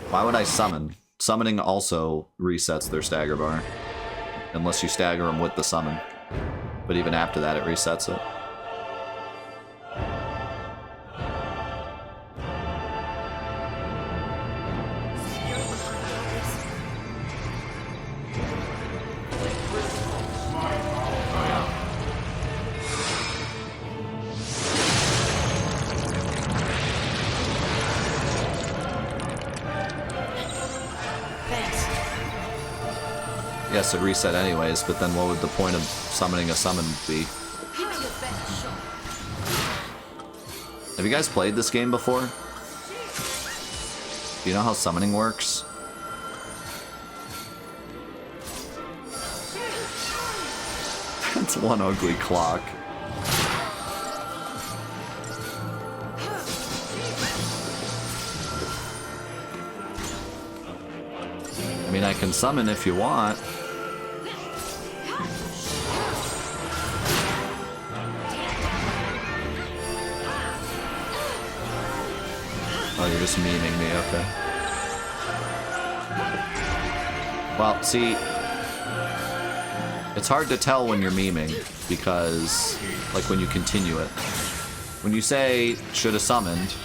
Why would I summon? Summoning also resets their stagger bar. Unless you stagger them with the summon. But even after that, it resets it. Yes, it reset anyways, but then what would the point of summoning a summon be? Have you guys played this game before? Do you know how summoning works? That's one ugly clock. I mean, I can summon if you want. Oh, you're just memeing me, okay. Well, see, it's hard to tell when you're memeing, because, like, when you continue it. When you say, should have summoned,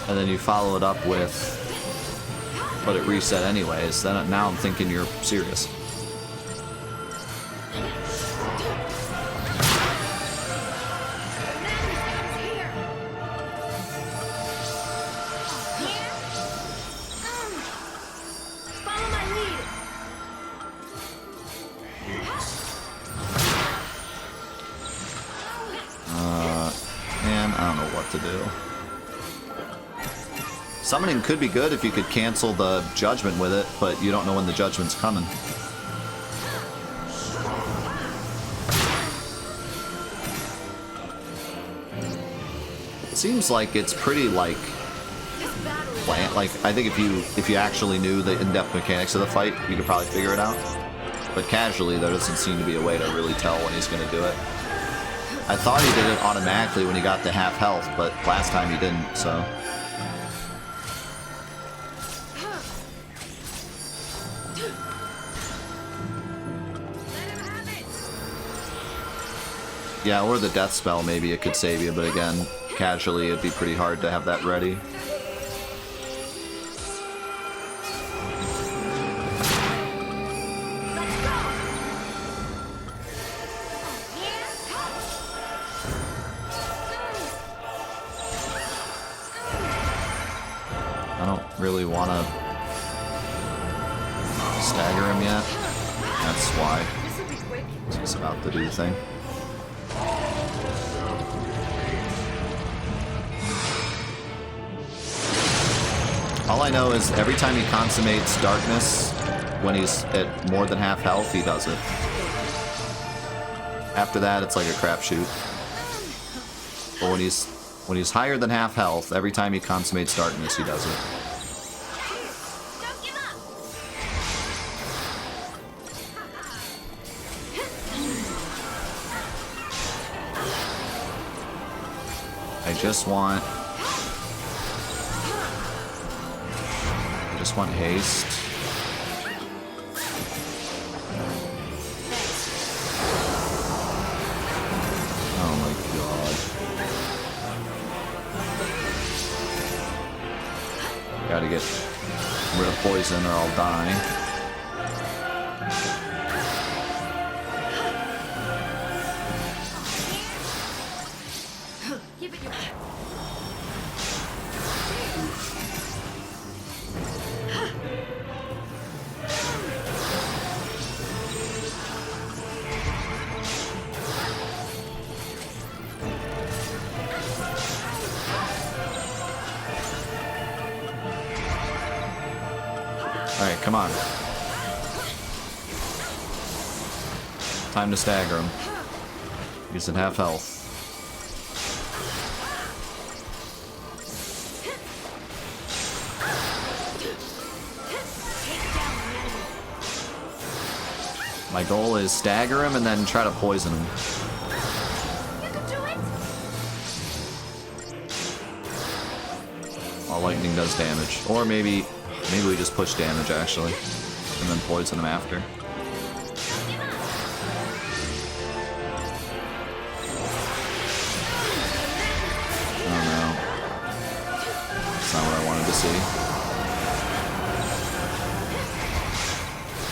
and then you follow it up with, but it reset anyways, then now I'm thinking you're serious. Summoning could be good if you could cancel the judgment with it, but you don't know when the judgment's coming. It seems like it's pretty like I think if you actually knew the in-depth mechanics of the fight, you could probably figure it out. But casually, there doesn't seem to be a way to really tell when he's going to do it. I thought he did it automatically when he got to half health, but last time he didn't, so. Yeah, or the death spell, maybe it could save you, but again, casually it'd be pretty hard to have that ready. I don't really want to stagger him yet. That's why. He's about to do the thing. All I know is every time he consummates darkness, when he's at more than half health, he does it. After that, it's like a crapshoot. But when he's higher than half health, every time he consummates darkness, he does it. I just want haste. Oh my god. Gotta get rid of poison or I'll die. Alright, come on. Time to stagger him. He's at half health. My goal is stagger him and then try to poison him. while lightning does damage. Or maybe we just push damage actually, and then poison him after. Oh no. That's not what I wanted to see.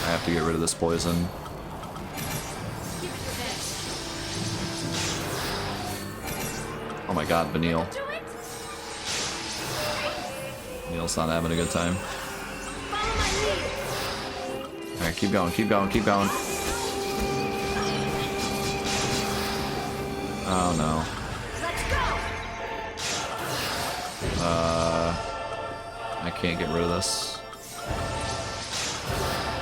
I have to get rid of this poison. Oh my god, Vanille. Neil's not having a good time. Alright, keep going, keep going, keep going. Oh no. I can't get rid of this.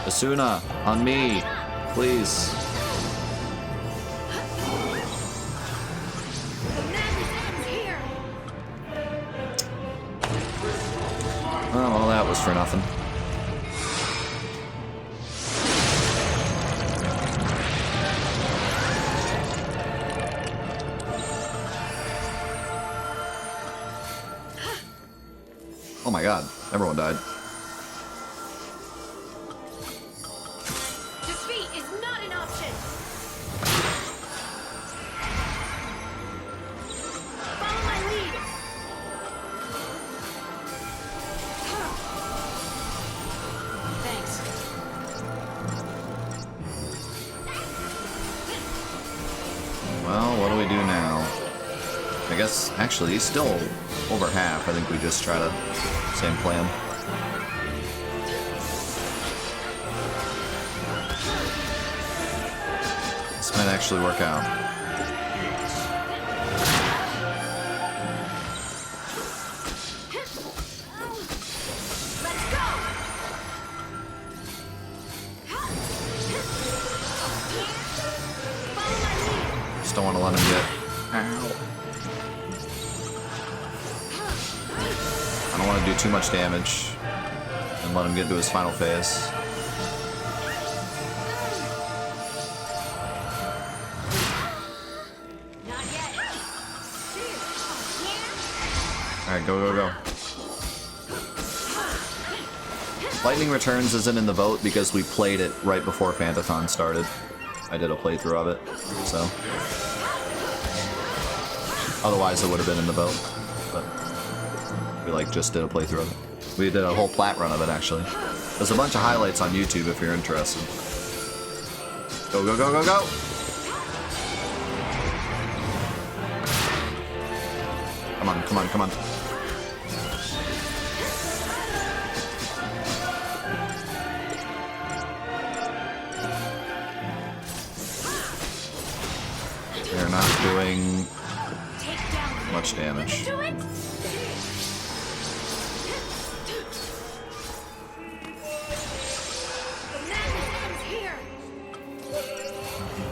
Asuna, on me, please. Oh, well, that was for nothing. Oh my god, everyone died. Defeat is not an option. Follow my lead. Thanks. Well, what do we do now? I guess, actually, he's still over half. I think we just try to... same plan. This might actually work out. Let's go. Follow my lead. Just don't want to let him get... Ow. I don't want to do too much damage and let him get to his final phase. Not yet. Alright, go, go, go. Lightning Returns isn't in the vote because we played it right before Fantathon started. I did a playthrough of it, so... Otherwise it would have been in the vote, but... We like just did a playthrough of it. We did a whole plat run of it actually. There's a bunch of highlights on YouTube if you're interested. Go, go, go, go, go! Come on, come on, come on. They're not doing much damage.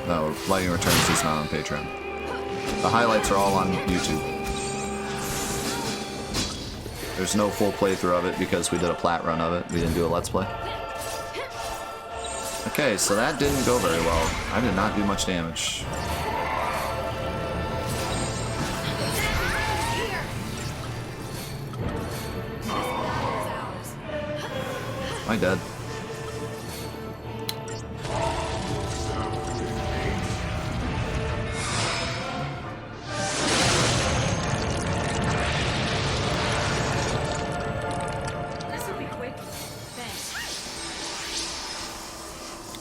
No, Lightning Returns is not on Patreon. The highlights are all on YouTube. There's no full playthrough of it because we did a plat run of it. We didn't do a Let's Play. Okay, so that didn't go very well. I did not do much damage. Am I dead?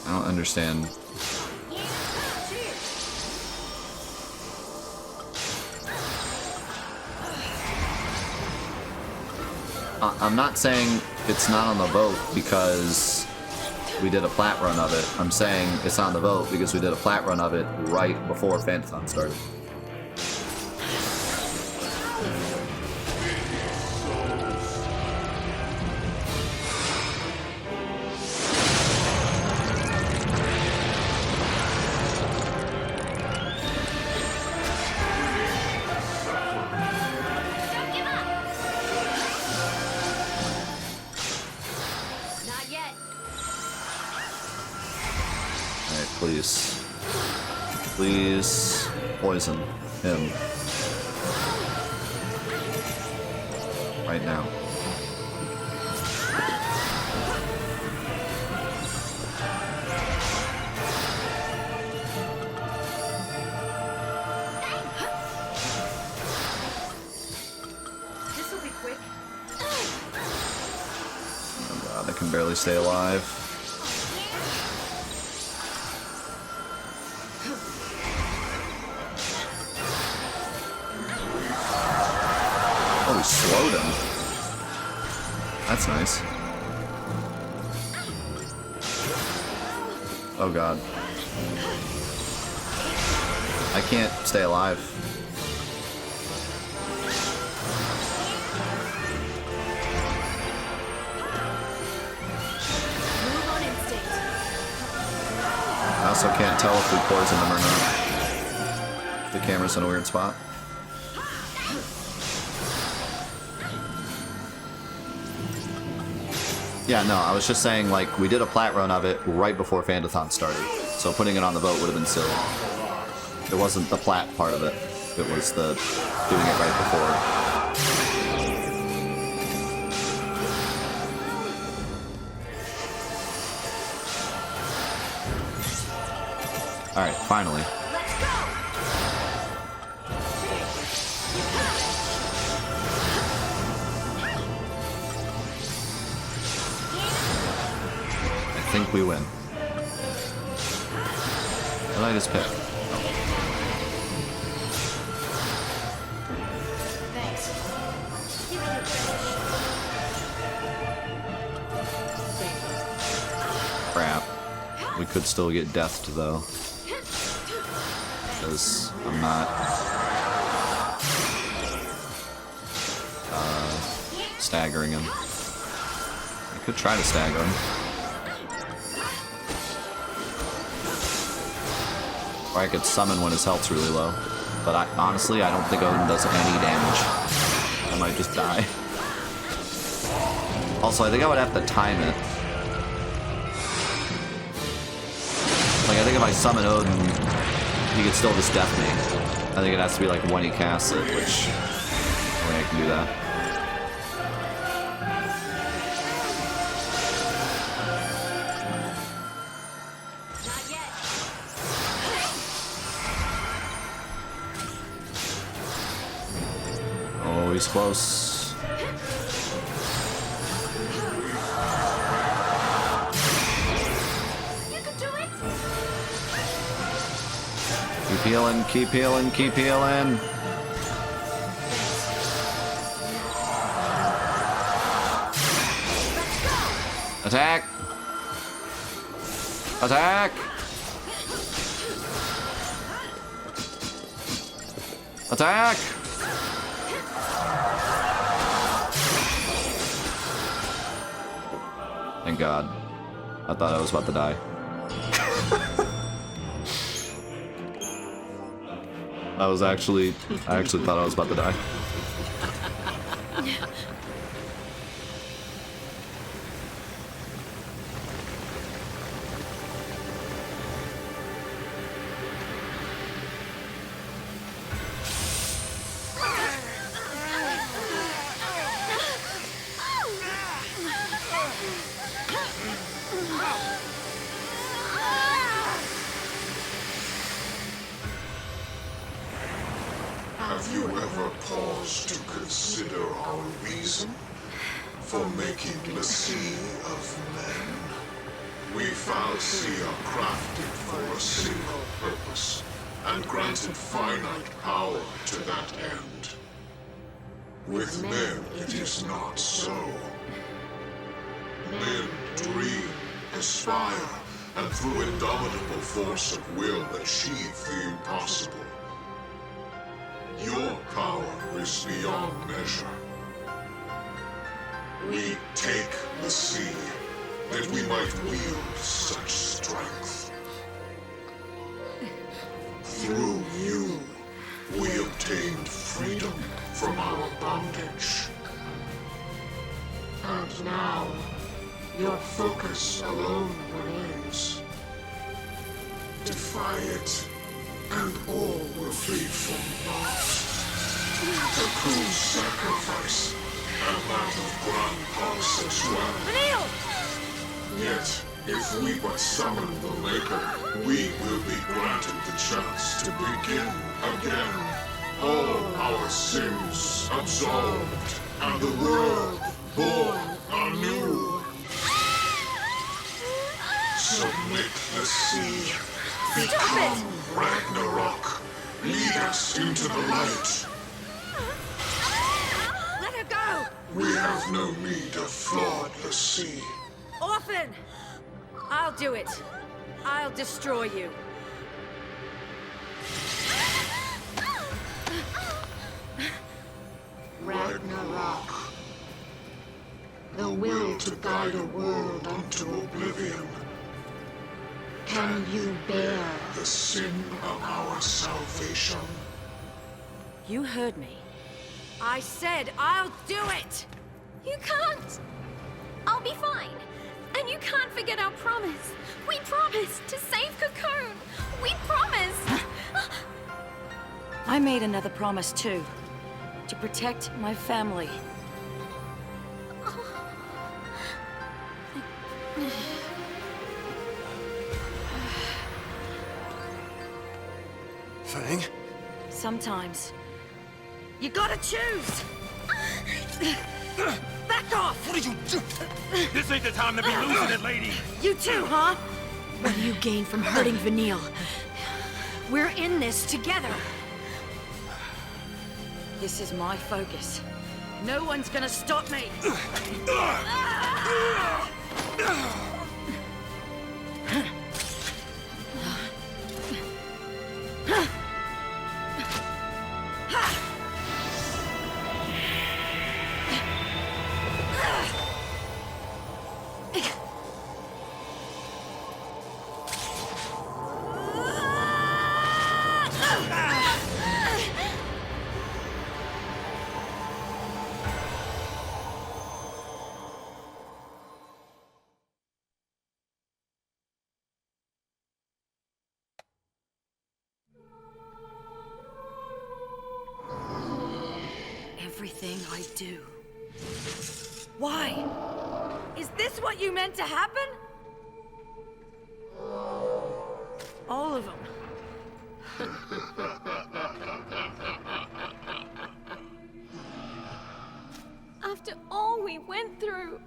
I don't understand. I'm not saying it's not on the vote because we did a plat run of it. I'm saying it's on the vote because we did a plat run of it right before Fantathon started. Please. Please poison him. right now. This will be quick. Oh god, I can barely stay alive. Oh, we slowed him. That's nice. Oh god. I can't stay alive. Move on instinct. I also can't tell if we poison them or not. The camera's in a weird spot. Yeah, no, I was just saying, like, we did a plat run of it right before Fantathon started, so putting it on the boat would have been silly. It wasn't the plat part of it, it was the doing it right before. Alright, finally. Let's go. I think we win. What did I just pick? Thanks. Give me your finish. Crap. We could still get deathed though. Because I'm not staggering him. I could try to stagger him. Or I could summon when his health's really low. But honestly, I don't think Odin does any damage. I might just die. Also, I think I would have to time it. Like, I think if I summon Odin, he could still just death me. I think it has to be like when he casts it, which only I can do that. Not yet. Oh, he's close. You can do it. Keep healing, keep healing, keep healing. Attack! Attack! Attack! Thank God. I thought I was about to die. I actually thought I was about to die. Have you ever paused to consider our reason for making the sea of men? We Fal'Cie are crafted for a single purpose, and granted finite power to that end. With men, it is not so. Men dream, aspire, and through indomitable force of will achieve the impossible. Your power is beyond measure. We take the sea, that we might wield such strength. Through you, we obtained freedom from our bondage. And now, your focus alone remains. Defy it, and all will flee from naught. The crew's sacrifice and that of Grand Sexual. Vanille! Yet, if we but summon the Maker, we will be granted the chance to begin again. All our sins absolved, and the world born anew. Submit the sea. Become Ragnarok. Lead us into the light. Let her go! We have no need of flawed the sea. Orphan! I'll do it. I'll destroy you. Ragnarok. The will to guide a world unto oblivion. Can you bear the sin of our salvation? You heard me. I said I'll do it! You can't! I'll be fine. And you can't forget our promise. We promised to save Cocoon. We promised! I made another promise too. To protect my family. Fang? Sometimes. You gotta choose! Back off! What did you do? This ain't the time to be losing it, lady! You too, huh? What do you gain from hurting Vanille? We're in this together. This is my focus. No one's gonna stop me. Everything I do. Why? Is this what you meant to happen? All of them. After all we went through.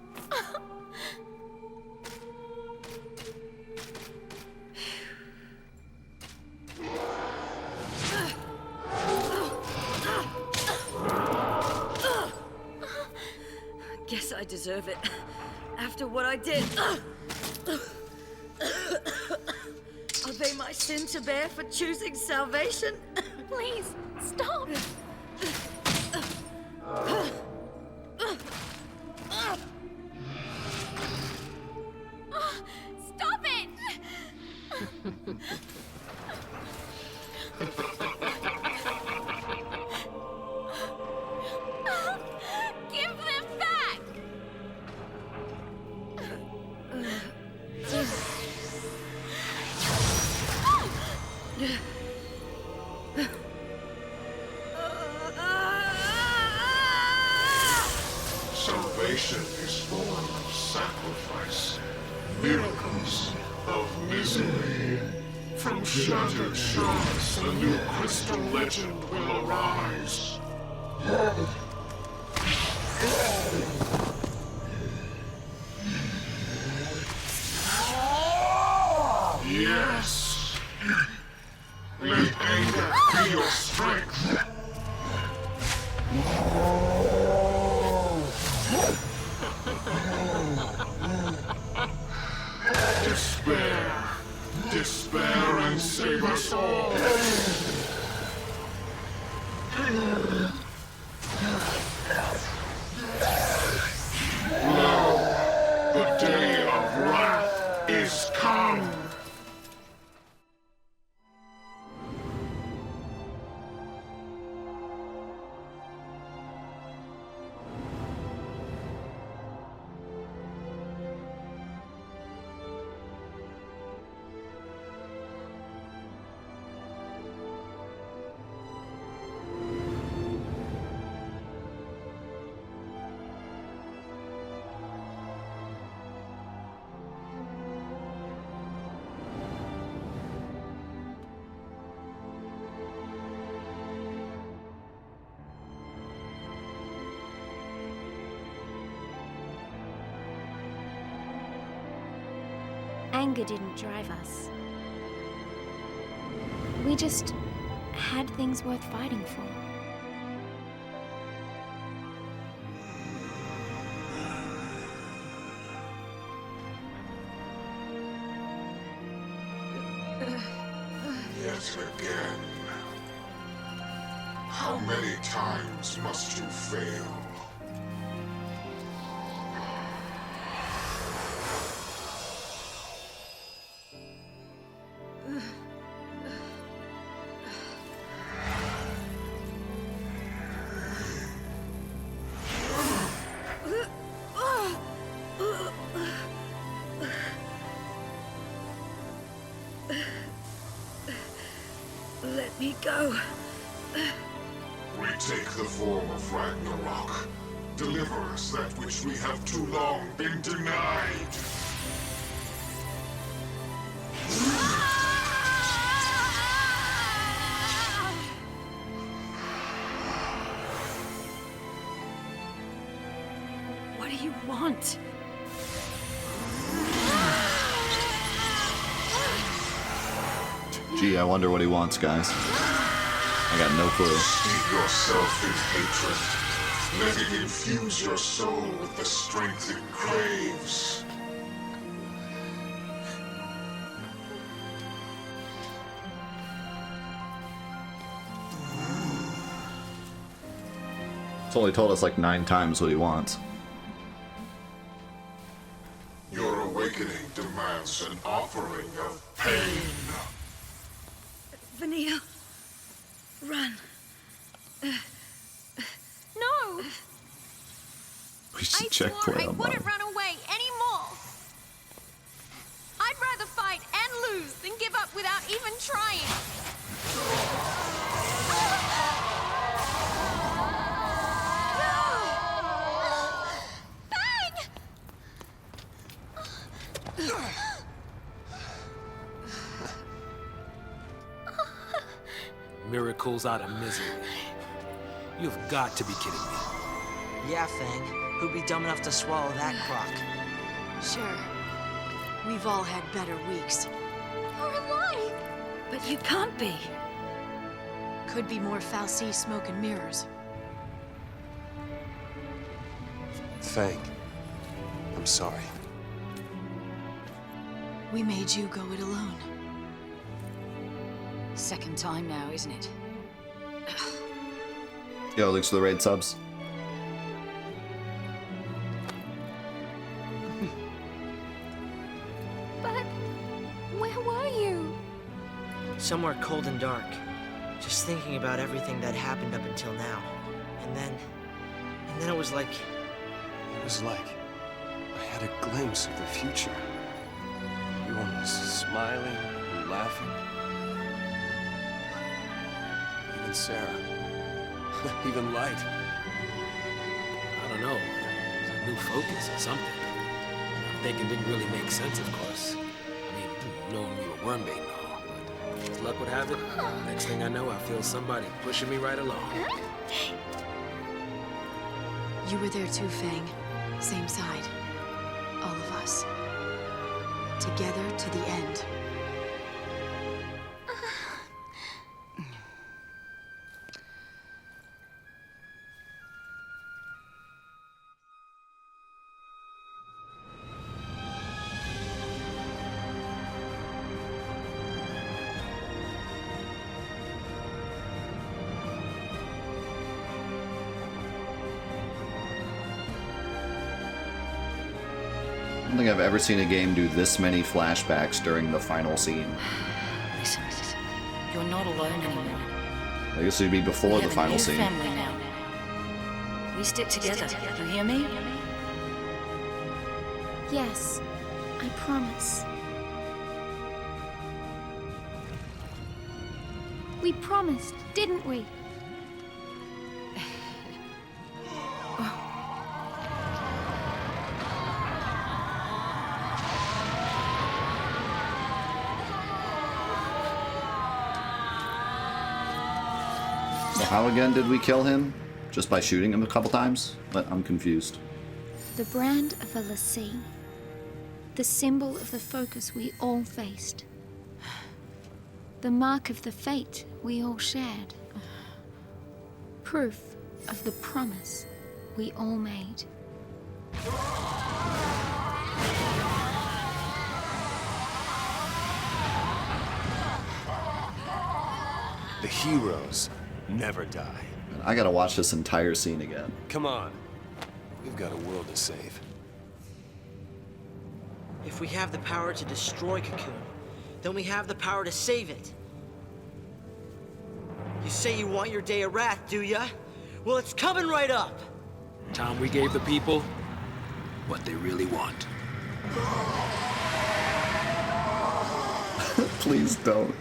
Guess I deserve it. After what I did. Are they my sin to bear for choosing salvation? Please, stop! Stop it! Give them back! Salvation is born of sacrifice, miracles of misery. From shattered shards, a new crystal legend will arise. Yes! Let anger be your strength. Despair. Despair and save us all. Anger didn't drive us. We just had things worth fighting for. Yet again. How many times must you fail? Let me go. We take the form of Ragnarok. Deliver us that which we have too long been denied. What do you want? Gee, I wonder what he wants, guys. I got no clue. Steep yourself in hatred. Let it infuse your soul with the strength it craves. It's only told us like 9 times what he wants. Your awakening demands an offering of pain. Vanille, run. No! We should I check swore play I on wouldn't mine. run away anymore! I'd rather fight and lose than give up without even trying! Miracles out of misery. You've got to be kidding me. Yeah, Fang. Who'd be dumb enough to swallow that crock? Sure. We've all had better weeks. You're alive! But you can't be. Could be more Fal'Cie smoke and mirrors. Fang, I'm sorry. We made you go it alone. Second time now, isn't it? Yo, thanks for the raid subs. But where were you? Somewhere cold and dark. Just thinking about everything that happened up until now. And then it was like... It was like I had a glimpse of the future. Everyone was smiling and laughing. Even Sarah. Even Light. I don't know. It's a new focus or something. Thinking didn't really make sense, of course. I mean, knowing we were worm bait and all, but as luck would have it, next thing I know, I feel somebody pushing me right along. You were there too, Fang. Same side. All of us. Together to the end. I don't think I've ever seen a game do this many flashbacks during the final scene. Listen, you're not alone anymore. I guess it'd be before We the have a final new scene. family now. We stick together. You hear me? Yes, I promise. We promised, didn't we? So how again did we kill him? Just by shooting him a couple times? But I'm confused. The brand of a lassie. the symbol of the focus we all faced. The mark of the fate we all shared. Proof of the promise we all made. The heroes never die. I gotta watch this entire scene again. Come on. We've got a world to save. If we have the power to destroy Cocoon, then we have the power to save it. You say you want your day of wrath, do ya? Well, it's coming right up! Time we gave the people what they really want. Please don't.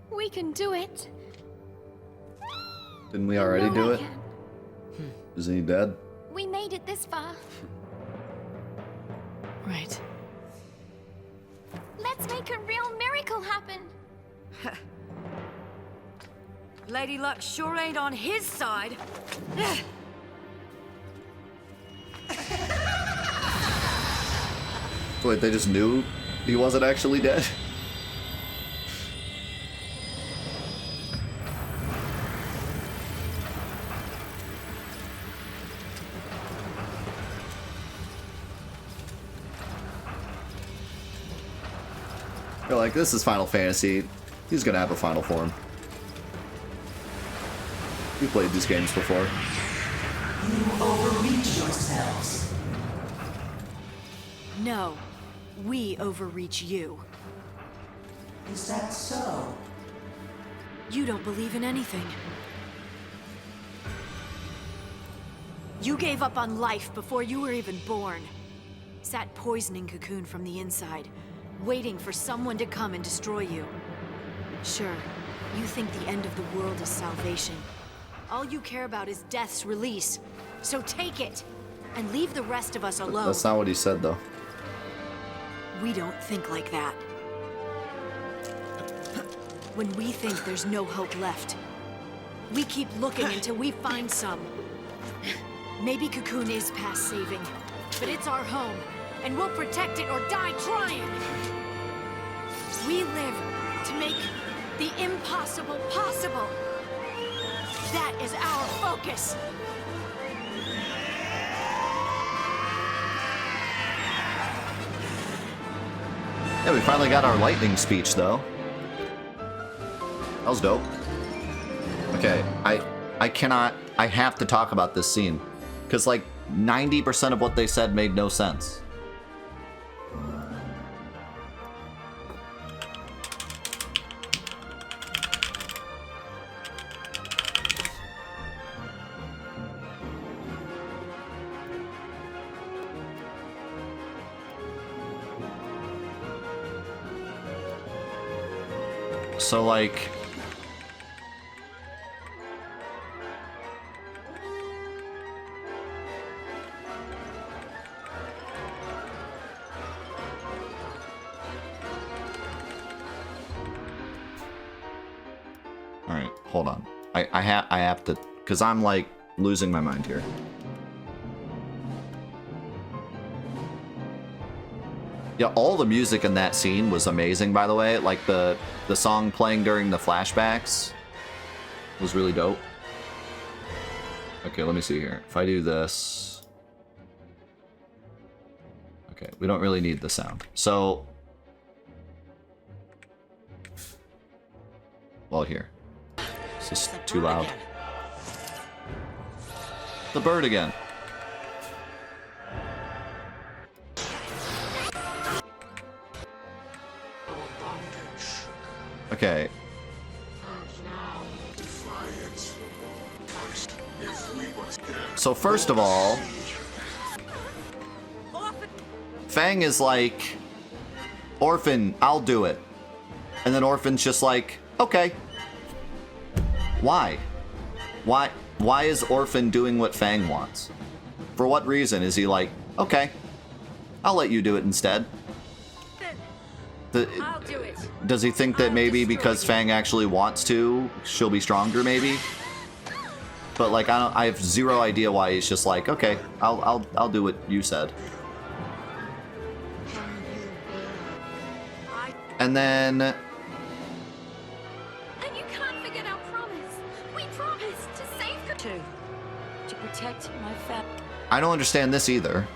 We can do it. Didn't we already No, do I it? can. Isn't he dead? We made it this far. Right. Let's make a real miracle happen. Lady Luck sure ain't on his side. Wait, they just knew he wasn't actually dead? You're like, this is Final Fantasy. He's gonna have a final form. We played these games before. You overreach yourselves. No, we overreach you. Is that so? You don't believe in anything. You gave up on life before you were even born. Sat poisoning Cocoon from the inside, waiting for someone to come and destroy you. Sure, you think the end of the world is salvation. All you care about is death's release. So take it, and leave the rest of us alone. That's not what he said, though. We don't think like that. When we think there's no hope left, we keep looking until we find some. Maybe Cocoon is past saving, but it's our home, and we'll protect it or die trying. We live to make the impossible possible. That is our focus. Yeah, we finally got our lightning speech, though. That was dope. Okay, I have to talk about this scene. Because, like, 90% of what they said made no sense. So, like... Alright, hold on. I have to... Because I'm, like, losing my mind here. Yeah, all the music in that scene was amazing, by the way. Like, the song playing during the flashbacks was really dope. Okay, let me see here. If I do this... Okay, we don't really need the sound. So... Well, here. It's just too loud. The bird again. Okay. So first of all, Fang is like, Orphan, I'll do it. And then Orphan's just like, okay. Why? Why is Orphan doing what Fang wants? For what reason is he like, okay, I'll let you do it instead? I'll do it. Does he think that maybe because Fang actually wants to, she'll be stronger? Maybe. But like I have zero idea why he's just like, okay, I'll do what you said. And then. And you can't forget our promise. We promised to save To protect my family. I don't understand this either.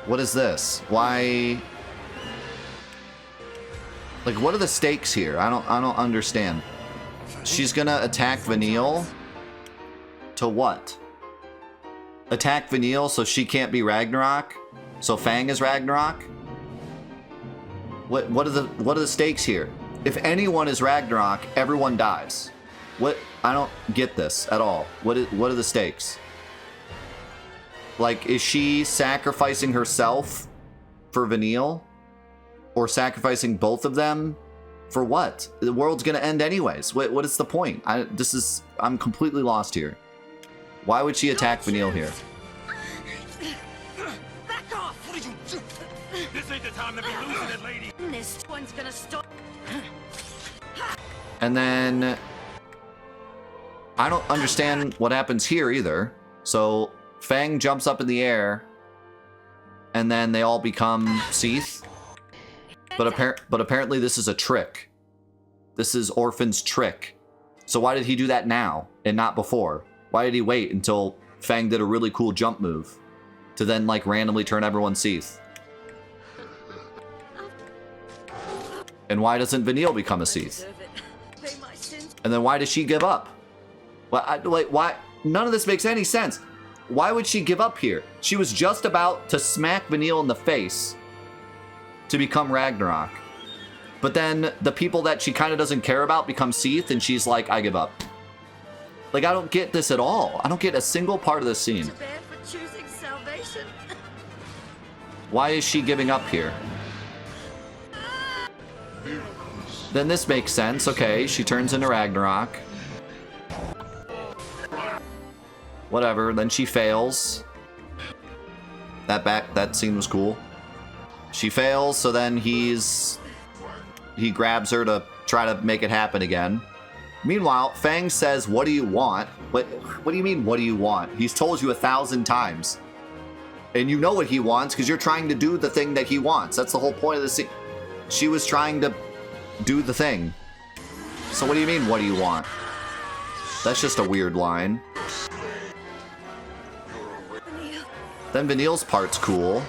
What is this? Why? Like, what are the stakes here? I don't understand. She's gonna attack Vanille? To what? Attack Vanille so she can't be Ragnarok? So Fang is Ragnarok? What are the stakes here? If anyone is Ragnarok, everyone dies. What? I don't get this at all. What are the stakes? Like, is she sacrificing herself for Vanille? Or sacrificing both of them? For what? The world's gonna end anyways. What is the point? I'm completely lost here. Why would she attack Vanille here? Back off! What did you do? This ain't the time to be losing it, lady. This one's gonna stop. And then I don't understand what happens here either. So Fang jumps up in the air and then they all become Seath. But apparently this is a trick. This is Orphan's trick. So why did he do that now and not before? Why did he wait until Fang did a really cool jump move to then like randomly turn everyone Seath? And why doesn't Vanille become a Seath? And then why does she give up? Well, why? None of this makes any sense. Why would she give up here? She was just about to smack Vanille in the face to become Ragnarok. But then the people that she kind of doesn't care about become Seath, and she's like, I give up. Like, I don't get this at all. I don't get a single part of this scene. Too bad for choosing salvation. Why is she giving up here? Then this makes sense. Okay, she turns into Ragnarok. Whatever, then she fails. That scene was cool. She fails, so then he grabs her to try to make it happen again. Meanwhile, Fang says, what do you want? What do you mean, what do you want? He's told you 1,000 times. And you know what he wants because you're trying to do the thing that he wants. That's the whole point of the scene. She was trying to do the thing. So what do you mean, what do you want? That's just a weird line. Then Vanille's part's cool.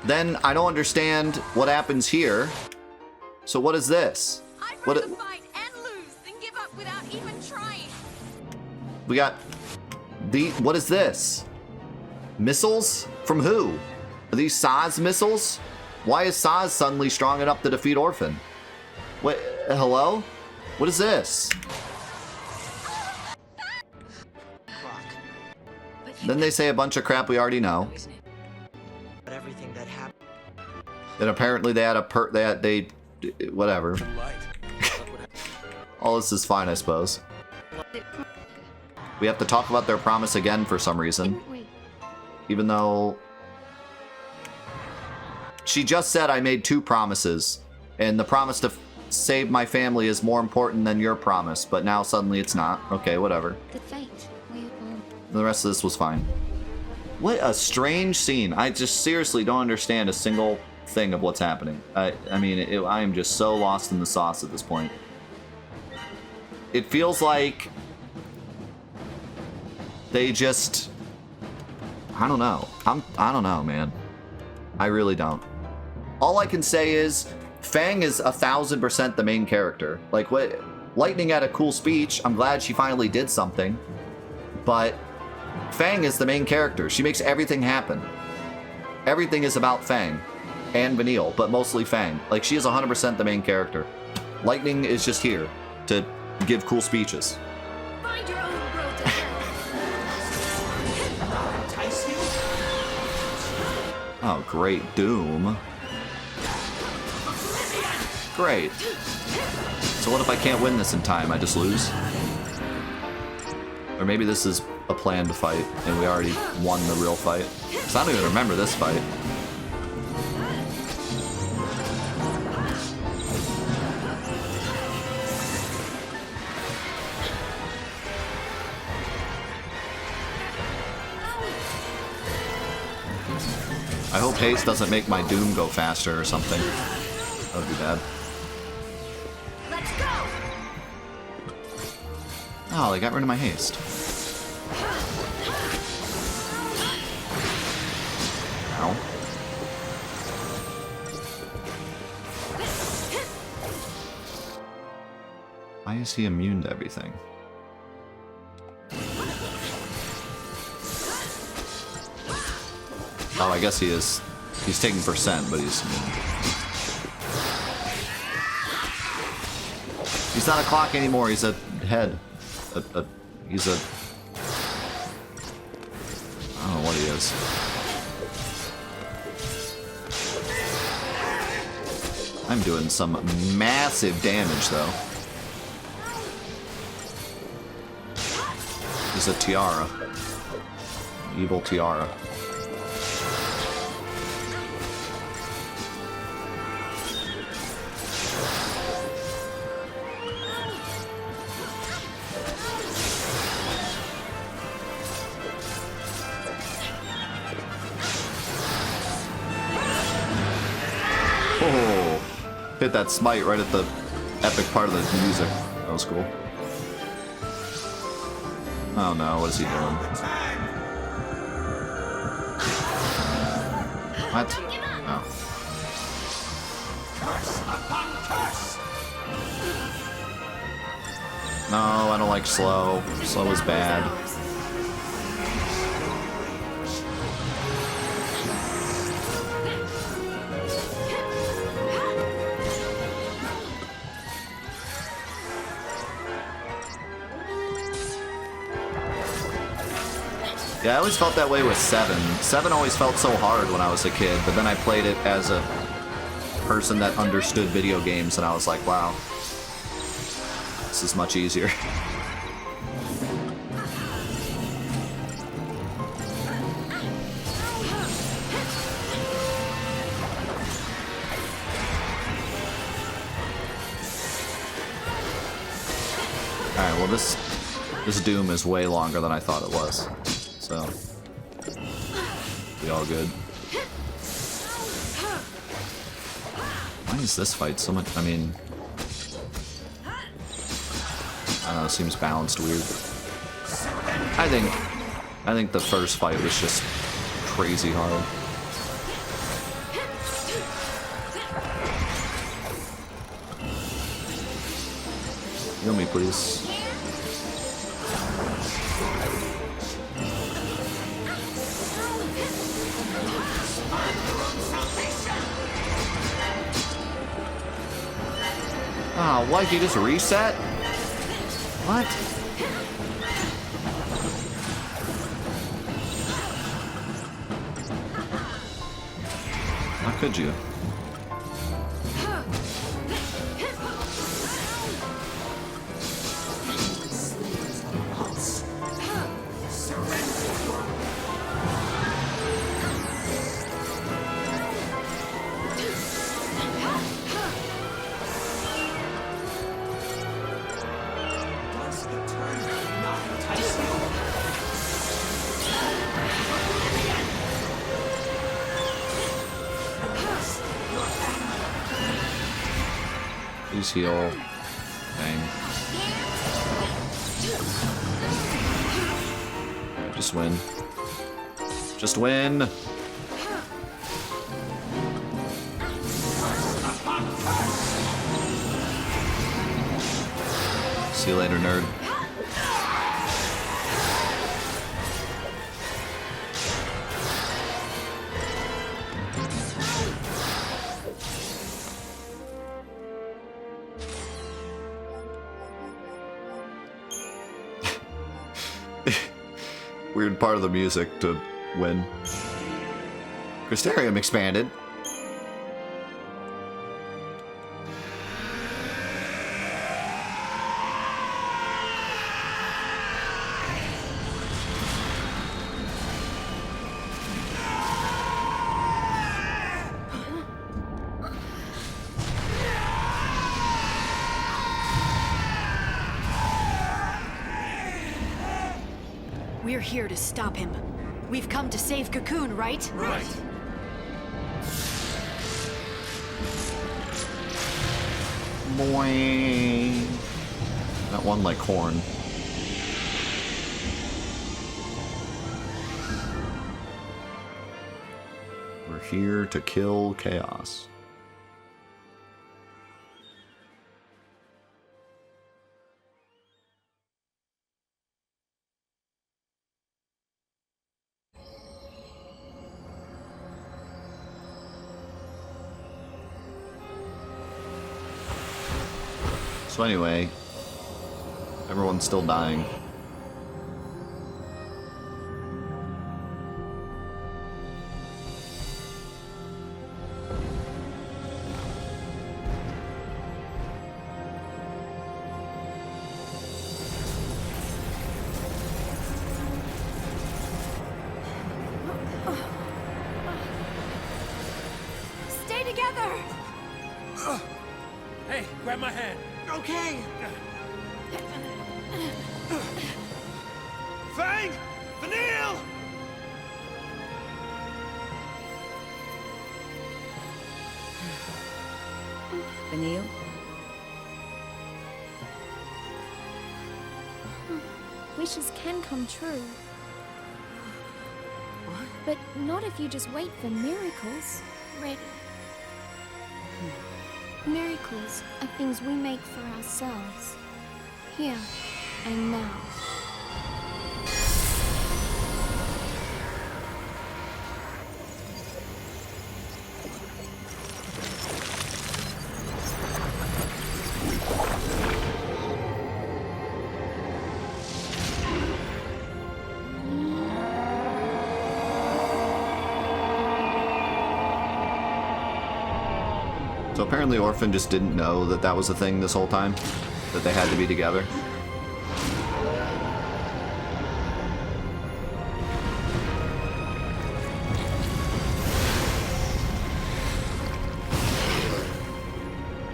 Then I don't understand what happens here. So what is this? I'd rather fight and lose than give up without even trying. We got what is this? Missiles? From who? Are these Saz missiles? Why is Saz suddenly strong enough to defeat Orphan? Wait, hello? What is this? Then they say a bunch of crap we already know. But everything that happened. And apparently they had whatever. All this is fine, I suppose. We have to talk about their promise again for some reason. Even though she just said I made 2 promises, and the promise to save my family is more important than your promise, but now suddenly it's not. Okay, whatever. The fate we all. The rest of this was fine. What a strange scene. I just seriously don't understand a single thing of what's happening. I mean, I am just so lost in the sauce at this point. It feels like they just, I don't know. I don't know, man. I really don't. All I can say is Fang is 1,000% the main character. Like, what? Lightning had a cool speech. I'm glad she finally did something. But Fang is the main character. She makes everything happen. Everything is about Fang and Vanille, but mostly Fang. Like, she is 100% the main character. Lightning is just here to give cool speeches. Find your own road to hell. Oh, great. Doom. Great. So what if I can't win this in time? I just lose? Or maybe this is a planned fight, and we already won the real fight. Because I don't even remember this fight. I hope haste doesn't make my doom go faster or something. That would be bad. Let's go. Oh, they got rid of my haste. Ow. Why is he immune to everything? Oh, I guess he is. He's taking percent, but he's immune. He's not a clock anymore, he's a head. He's a... I don't know what he is. I'm doing some massive damage, though. He's a tiara. Evil tiara. Oh, hit that smite right at the epic part of the music. That was cool. Oh no, what is he doing? What? Oh. No, I don't like slow. Slow is bad. Yeah, I always felt that way with 7. 7 always felt so hard when I was a kid, but then I played it as a person that understood video games, and I was like, wow, this is much easier. Alright, well this Doom is way longer than I thought it was. So, be all good. Why is this fight so much? I mean, I don't know, it seems balanced weird. I think the first fight was just crazy hard. Heal me, please. Oh, what? You just reset? What? How could you? Please heal. Bang. Just win. Just win! See you later, nerd. Weird part of the music to win. Crystarium expanded. We're here to stop him. We've come to save Cocoon, right? Right. Boing. That one like horn. We're here to kill chaos. So anyway, everyone's still dying. Stay together! Hey, grab my hand. Okay. Fang! Vanille! Vanille? Wishes can come true. But not if you just wait for miracles. Ready. Miracles are things we make for ourselves. Here and now. So apparently Orphan just didn't know that that was a thing this whole time, that they had to be together.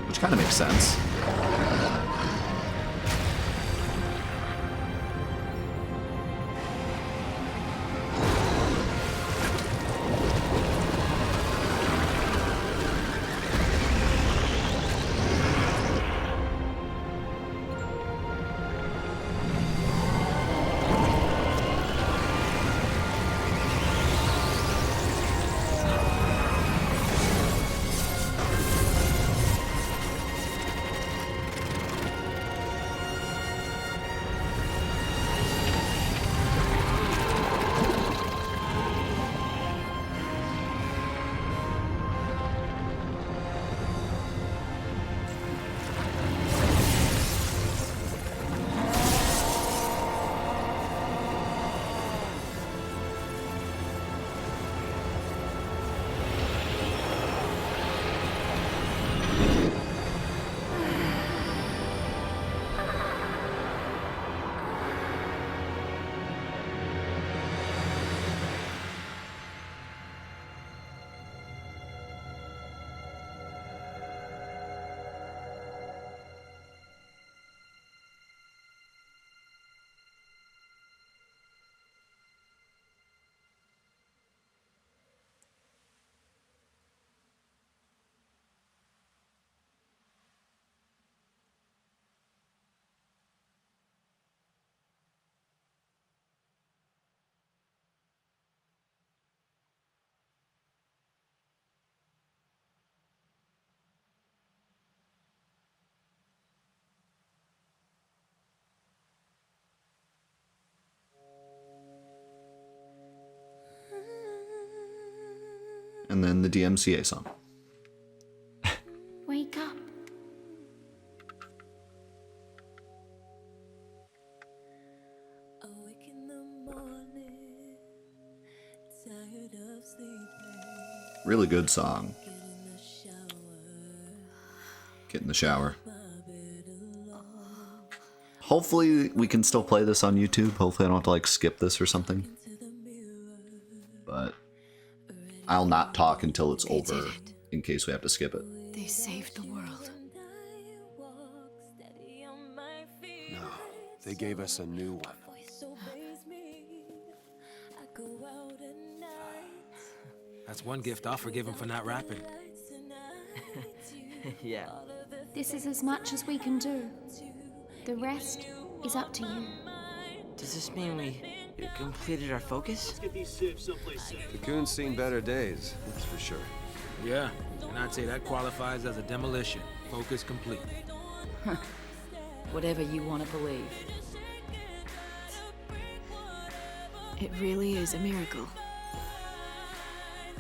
Which kind of makes sense. And then the DMCA song. Wake up. Really good song. Get in the shower. Hopefully we can still play this on YouTube. Hopefully I don't have to like skip this or something. But I'll not talk until it's over in case we have to skip it. They saved the world. No, they gave us a new one. That's one gift I'll forgive him for not rapping. Yeah. This is as much as we can do. The rest is up to you. Does this mean we completed our focus? Cocoon's seen better days, that's for sure. Yeah, and I'd say that qualifies as a demolition. Focus complete. Whatever you want to believe. It really is a miracle.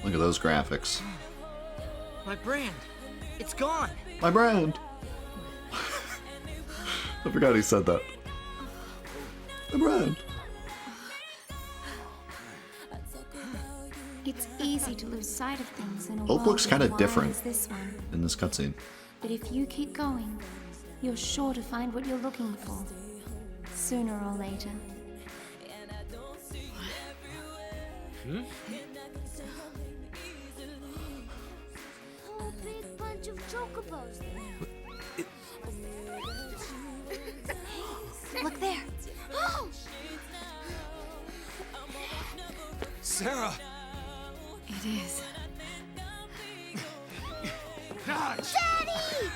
Look at those graphics. My brand. It's gone. My brand. I forgot he said that. My brand. It's easy to lose sight of things in a Hope world looks kind as of wide different as this one. in this cutscene. But if you keep going, you're sure to find what you're looking for, sooner or later. Hmm? Oh, big bunch of chocobos. Look there! Oh! Sarah! It is. Dodge! Daddy!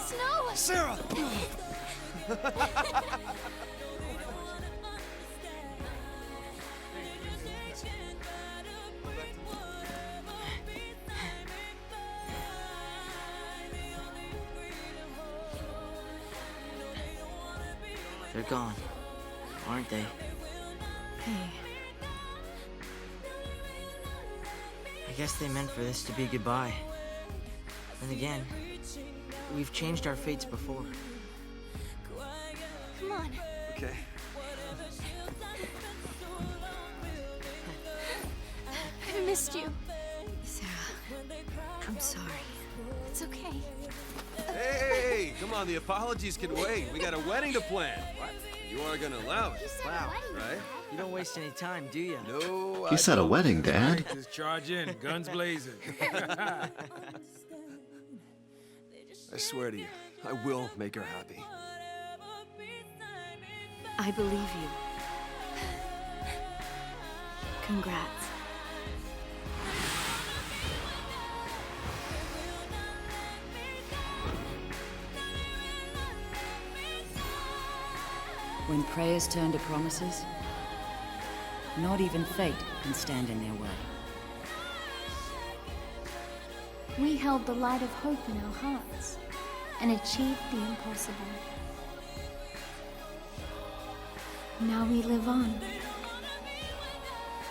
Snow! Sarah! They're gone, aren't they? Hey, I guess they meant for this to be goodbye. And again, we've changed our fates before. Come on. Okay. I missed you. Sarah, I'm sorry. It's okay. Hey, come on, the apologies can wait. We got a wedding to plan. What? You are gonna allow it, Wow. right? You don't waste any time, do you? No, He said a wedding, Dad. Just charge in, guns blazing. I swear to you, I will make her happy. I believe you. Congrats. When prayers turn to promises, not even fate can stand in their way. We held the light of hope in our hearts and achieved the impossible. Now we live on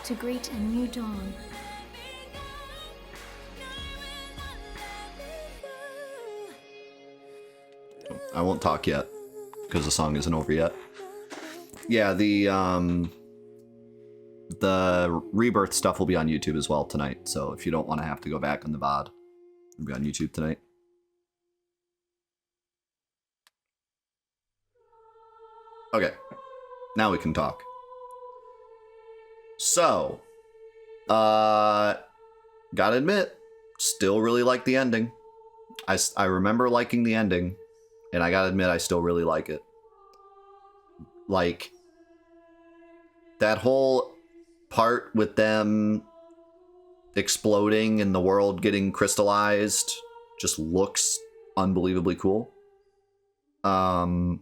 to greet a new dawn. I won't talk yet because the song isn't over yet. Yeah, the rebirth stuff will be on YouTube as well tonight. So if you don't want to have to go back on the VOD, it'll be on YouTube tonight. Okay, now we can talk. So, gotta admit, still really like the ending. I remember liking the ending, and I gotta admit, I still really like it. Like, that whole part with them exploding and the world getting crystallized just looks unbelievably cool. Them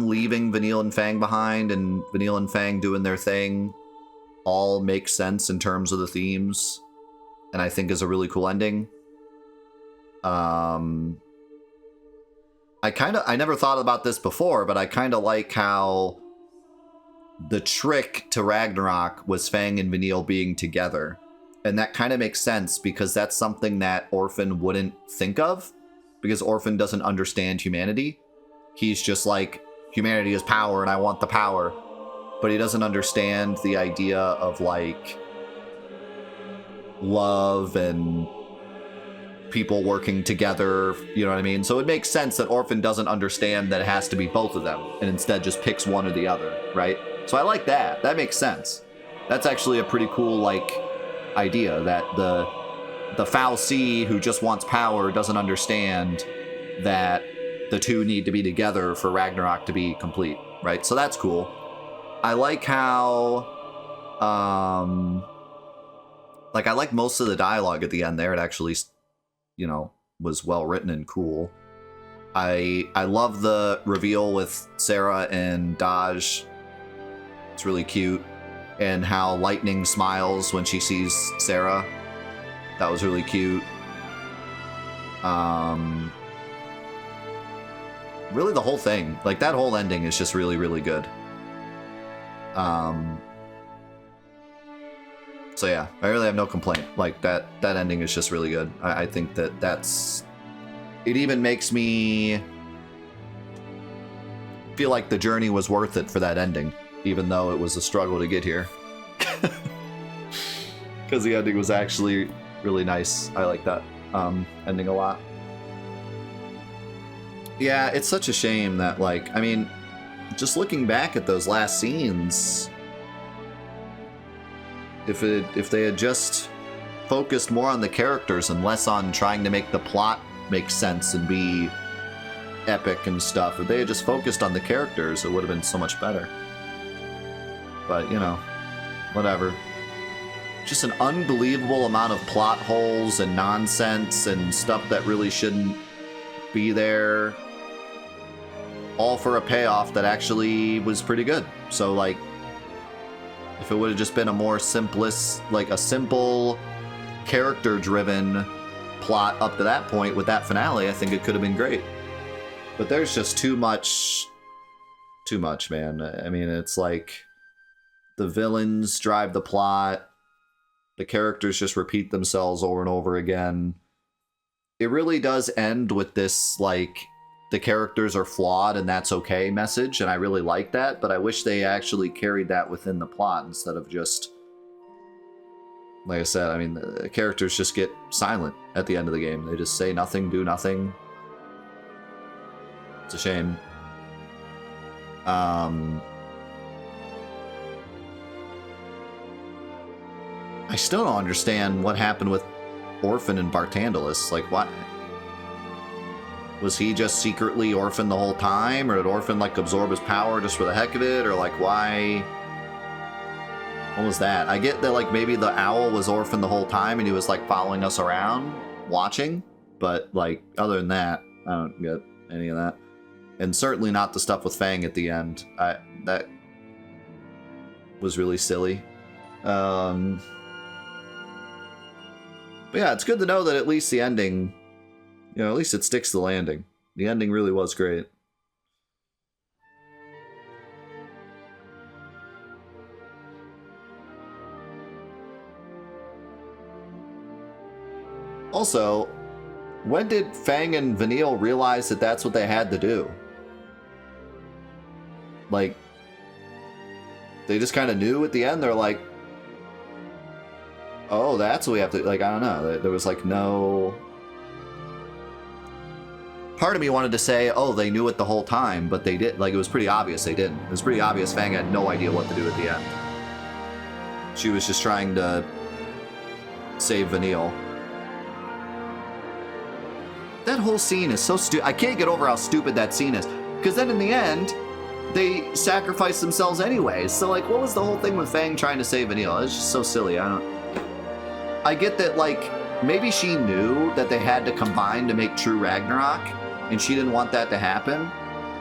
leaving Vanille and Fang behind and Vanille and Fang doing their thing all makes sense in terms of the themes, and I think is a really cool ending. I never thought about this before, but I kind of like how the trick to Ragnarok was Fang and Vanille being together. And that kind of makes sense because that's something that Orphan wouldn't think of, because Orphan doesn't understand humanity. He's just like, humanity is power and I want the power. But he doesn't understand the idea of like love and people working together, you know what I mean? So it makes sense that Orphan doesn't understand that it has to be both of them and instead just picks one or the other, right? So I like that. That makes sense. That's actually a pretty cool, like, idea that the Foul Sea who just wants power doesn't understand that the two need to be together for Ragnarok to be complete, right? So that's cool. I like how Like, I like most of the dialogue at the end there. It actually, you know, was well written and cool. I love the reveal with Sarah and Dodge. It's really cute. And how Lightning smiles when she sees Sarah. That was really cute. Really the whole thing. Like, that whole ending is just really, really good. So yeah, I really have no complaint. Like, that ending is just really good. I think that's... It even makes me feel like the journey was worth it for that ending, even though it was a struggle to get here. Because the ending was actually really nice. I like that ending a lot. Yeah, it's such a shame that, like, I mean, just looking back at those last scenes, if they had just focused more on the characters and less on trying to make the plot make sense and be epic and stuff, if they had just focused on the characters, it would have been so much better. But, you know, whatever. Just an unbelievable amount of plot holes and nonsense and stuff that really shouldn't be there, all for a payoff that actually was pretty good. So, like, if it would have just been a more simplest, like a simple character-driven plot up to that point with that finale, I think it could have been great. But there's just too much, man. I mean, it's like the villains drive the plot. The characters just repeat themselves over and over again. It really does end with this, like, the characters are flawed and that's okay message, and I really like that, but I wish they actually carried that within the plot instead of just, like I said, I mean, the characters just get silent at the end of the game. They just say nothing, do nothing. It's a shame. I still don't understand what happened with Orphan and Bartandalus. Like, what? Was he just secretly Orphan the whole time? Or did Orphan, like, absorb his power just for the heck of it? Or, like, why? What was that? I get that, like, maybe the owl was Orphan the whole time and he was, like, following us around, watching. But, like, other than that, I don't get any of that. And certainly not the stuff with Fang at the end. That was really silly. But yeah, it's good to know that at least the ending, you know, at least it sticks to the landing. The ending really was great. Also, when did Fang and Vanille realize that that's what they had to do? Like, they just kind of knew at the end. They're like, oh, that's what we have to, like, I don't know. There was, like, no... Part of me wanted to say, oh, they knew it the whole time, but they did. Like, it was pretty obvious they didn't. It was pretty obvious Fang had no idea what to do at the end. She was just trying to save Vanille. That whole scene is so stupid. I can't get over how stupid that scene is. Because then in the end, they sacrifice themselves anyways. So, like, what was the whole thing with Fang trying to save Vanille? It's just so silly. I get that, like, maybe she knew that they had to combine to make true Ragnarok, and she didn't want that to happen,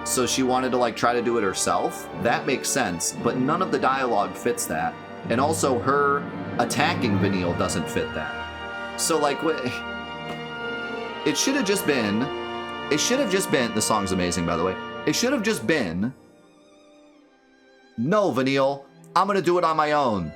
so she wanted to, like, try to do it herself. That makes sense, but none of the dialogue fits that. And also, her attacking Vanille doesn't fit that. So, like, it should have just been... The song's amazing, by the way. It should have just been... No, Vanille, I'm gonna do it on my own.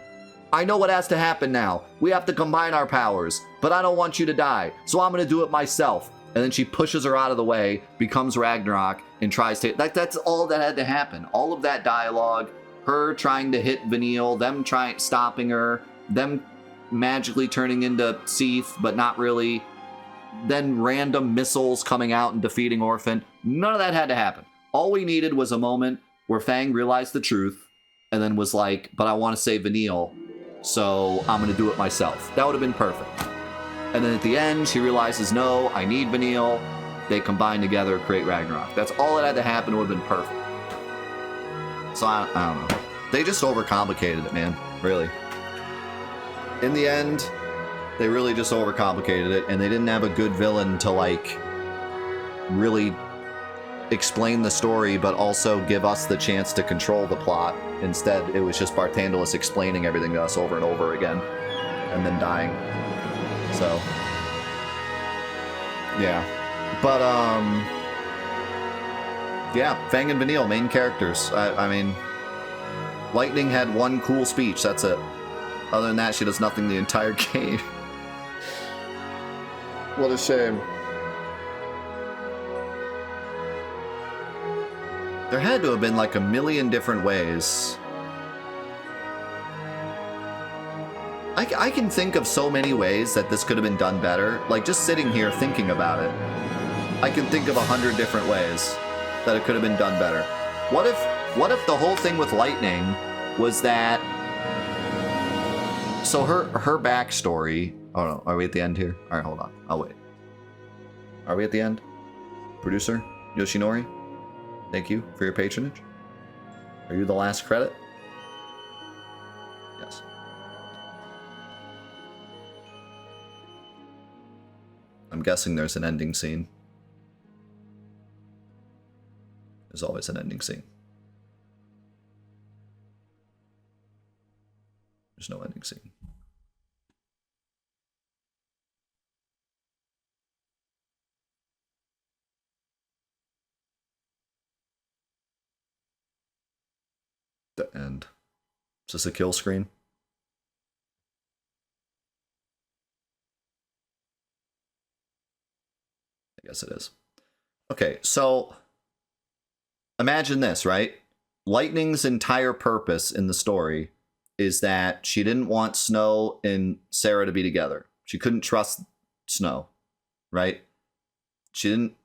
I know what has to happen now. We have to combine our powers, but I don't want you to die, so I'm gonna do it myself. And then she pushes her out of the way, becomes Ragnarok, and tries to... That's all that had to happen. All of that dialogue, her trying to hit Vanille, them stopping her, them magically turning into Seath, but not really, then random missiles coming out and defeating Orphan. None of that had to happen. All we needed was a moment where Fang realized the truth, and then was like, but I want to save Vanille, so I'm going to do it myself. That would have been perfect. And then at the end, she realizes, no, I need Vanille. They combine together, create Ragnarok. That's all that had to happen. It would have been perfect. So I don't know. They just overcomplicated it, man. Really. In the end, They really just overcomplicated it, and they didn't have a good villain to, like, really explain the story, but also give us the chance to control the plot. Instead, it was just Barthandelus explaining everything to us over and over again, and then dying. So, yeah. But, yeah, Fang and Vanille, main characters. I mean, Lightning had one cool speech, that's it. Other than that, she does nothing the entire game. What a shame. There had to have been like a million different ways. I can think of so many ways that this could have been done better. Like, just sitting here thinking about it, I can think of 100 different ways that it could have been done better. What if the whole thing with Lightning was that... So her backstory... Oh no, are we at the end here? Alright, hold on. I'll wait. Are we at the end? Producer Yoshinori? Thank you for your patronage. Are you the last credit? Yes. I'm guessing there's an ending scene. There's always an ending scene. There's no ending scene. The end. Is this a kill screen? I guess it is. Okay, so imagine this, right? Lightning's entire purpose in the story is that she didn't want Snow and Sarah to be together. She couldn't trust Snow, right? She didn't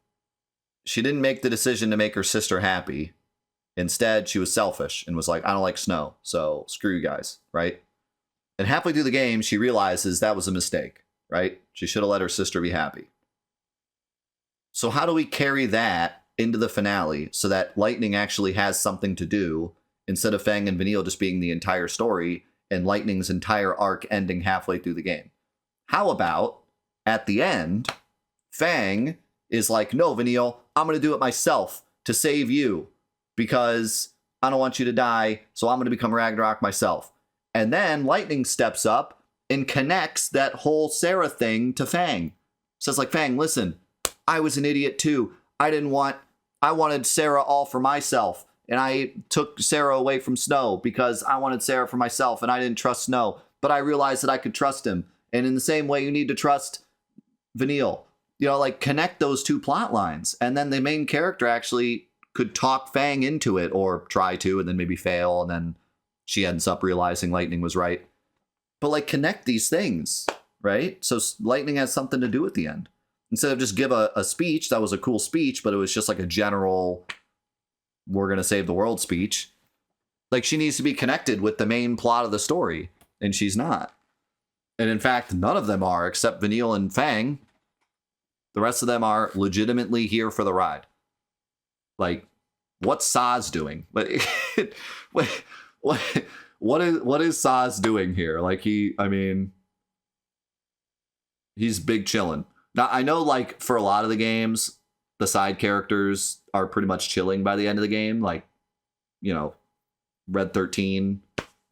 make the decision to make her sister happy. Instead, she was selfish and was like, I don't like Snow, so screw you guys, right? And halfway through the game, she realizes that was a mistake, right? She should have let her sister be happy. So how do we carry that into the finale so that Lightning actually has something to do instead of Fang and Vanille just being the entire story and Lightning's entire arc ending halfway through the game? How about, at the end, Fang is like, no, Vanille, I'm going to do it myself to save you because I don't want you to die, so I'm going to become Ragnarok myself. And then Lightning steps up and connects that whole Sarah thing to Fang. Says like, Fang, listen, I was an idiot too. I wanted Sarah all for myself. And I took Sarah away from Snow because I wanted Sarah for myself and I didn't trust Snow. But I realized that I could trust him. And in the same way, you need to trust Vanille. You know, like connect those two plot lines. And then the main character actually could talk Fang into it or try to and then maybe fail. And then she ends up realizing Lightning was right. But like connect these things, right? So Lightning has something to do at the end. Instead of just give a speech, that was a cool speech, but it was just like a general, we're going to save the world speech. Like she needs to be connected with the main plot of the story, and she's not. And in fact, none of them are, except Vanille and Fang. The rest of them are legitimately here for the ride. Like, what's Saz doing? But what is Saz doing here? Like he's big chillin'. Now, I know, like, for a lot of the games, the side characters are pretty much chilling by the end of the game. Like, you know, Red 13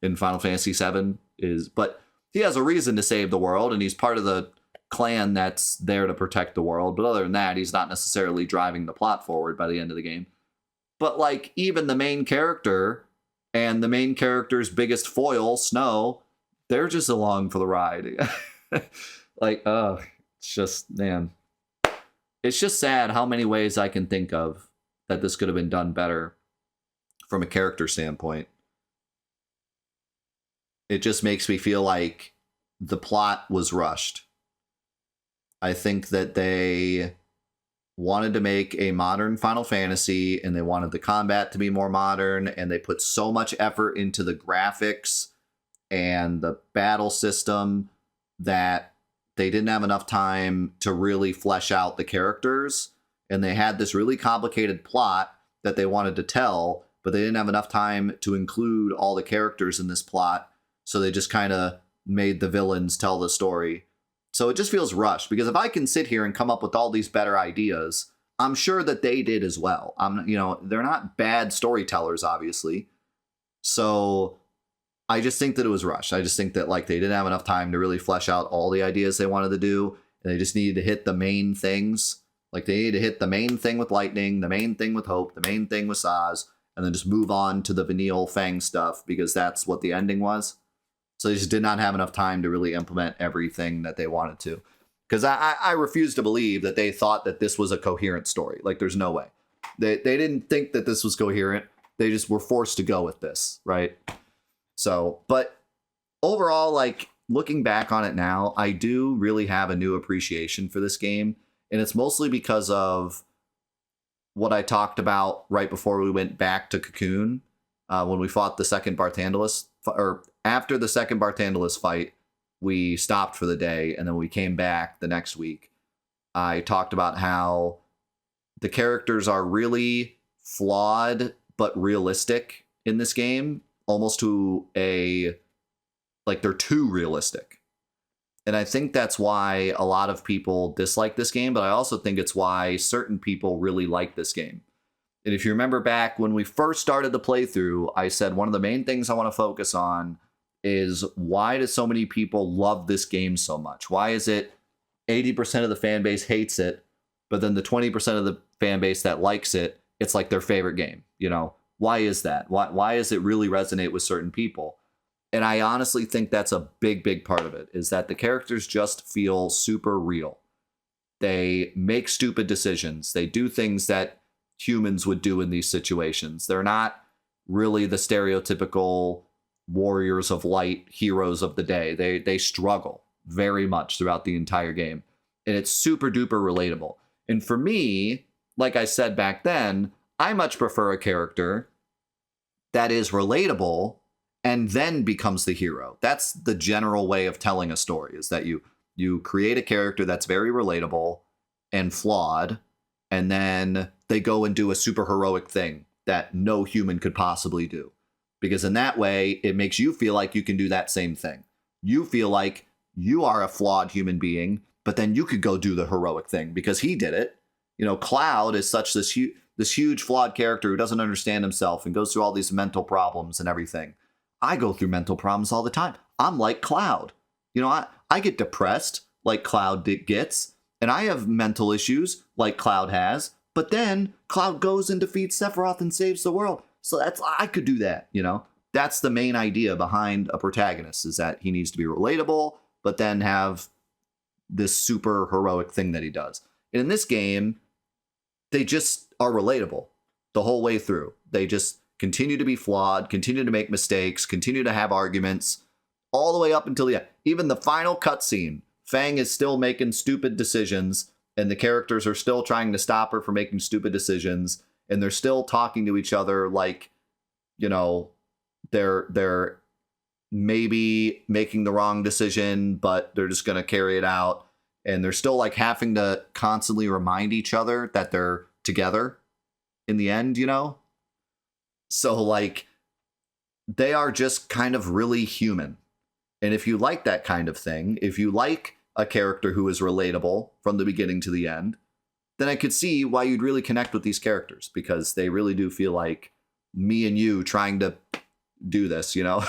in Final Fantasy VII is... But he has a reason to save the world, and he's part of the clan that's there to protect the world. But other than that, he's not necessarily driving the plot forward by the end of the game. But, like, even the main character and the main character's biggest foil, Snow, they're just along for the ride. Like, it's just, man, it's just sad how many ways I can think of that this could have been done better from a character standpoint. It just makes me feel like the plot was rushed. I think that they wanted to make a modern Final Fantasy and they wanted the combat to be more modern, and they put so much effort into the graphics and the battle system that they didn't have enough time to really flesh out the characters, and they had this really complicated plot that they wanted to tell, but they didn't have enough time to include all the characters in this plot, so they just kind of made the villains tell the story. So it just feels rushed, because if I can sit here and come up with all these better ideas, I'm sure that they did as well. They're not bad storytellers, obviously. So I just think that it was rushed. I just think that like they didn't have enough time to really flesh out all the ideas they wanted to do, and they just needed to hit the main things. Like they needed to hit the main thing with Lightning, the main thing with Hope, the main thing with Saz, and then just move on to the Vanille Fang stuff, because that's what the ending was. So they just did not have enough time to really implement everything that they wanted to. Because I refuse to believe that they thought that this was a coherent story. Like, there's no way. They didn't think that this was coherent. They just were forced to go with this, right? So, but overall, like, looking back on it now, I do really have a new appreciation for this game. And it's mostly because of what I talked about right before we went back to Cocoon, when we fought the second Barthandelus, or after the second Barthandelus fight, we stopped for the day, and then we came back the next week. I talked about how the characters are really flawed but realistic in this game, almost to like they're too realistic. And I think that's why a lot of people dislike this game, but I also think it's why certain people really like this game. And if you remember back when we first started the playthrough, I said one of the main things I want to focus on is, why do so many people love this game so much? Why is it 80% of the fan base hates it, but then the 20% of the fan base that likes it, it's like their favorite game? You know, why is that? Why does it really resonate with certain people? And I honestly think that's a big, big part of it, is that the characters just feel super real. They make stupid decisions. They do things that humans would do in these situations. They're not really the stereotypical warriors of light, heroes of the day. They struggle very much throughout the entire game. And it's super duper relatable. And for me, like I said back then, I much prefer a character that is relatable and then becomes the hero. That's the general way of telling a story, is that you create a character that's very relatable and flawed, and then they go and do a super heroic thing that no human could possibly do. Because in that way, it makes you feel like you can do that same thing. You feel like you are a flawed human being, but then you could go do the heroic thing because he did it. You know, Cloud is such this huge flawed character who doesn't understand himself and goes through all these mental problems and everything. I go through mental problems all the time. I'm like Cloud. You know, I get depressed like Cloud gets, and I have mental issues like Cloud has, but then Cloud goes and defeats Sephiroth and saves the world. So I could do that, you know? That's the main idea behind a protagonist, is that he needs to be relatable, but then have this super heroic thing that he does. And in this game, they just are relatable the whole way through. They just continue to be flawed, continue to make mistakes, continue to have arguments, all the way up until the end. Even the final cutscene, Fang is still making stupid decisions, and the characters are still trying to stop her from making stupid decisions, and they're still talking to each other like, you know, they're maybe making the wrong decision, but they're just going to carry it out. And they're still like having to constantly remind each other that they're together in the end, you know? So like, they are just kind of really human. And if you like that kind of thing, if you like a character who is relatable from the beginning to the end, then I could see why you'd really connect with these characters, because they really do feel like me and you trying to do this, you know?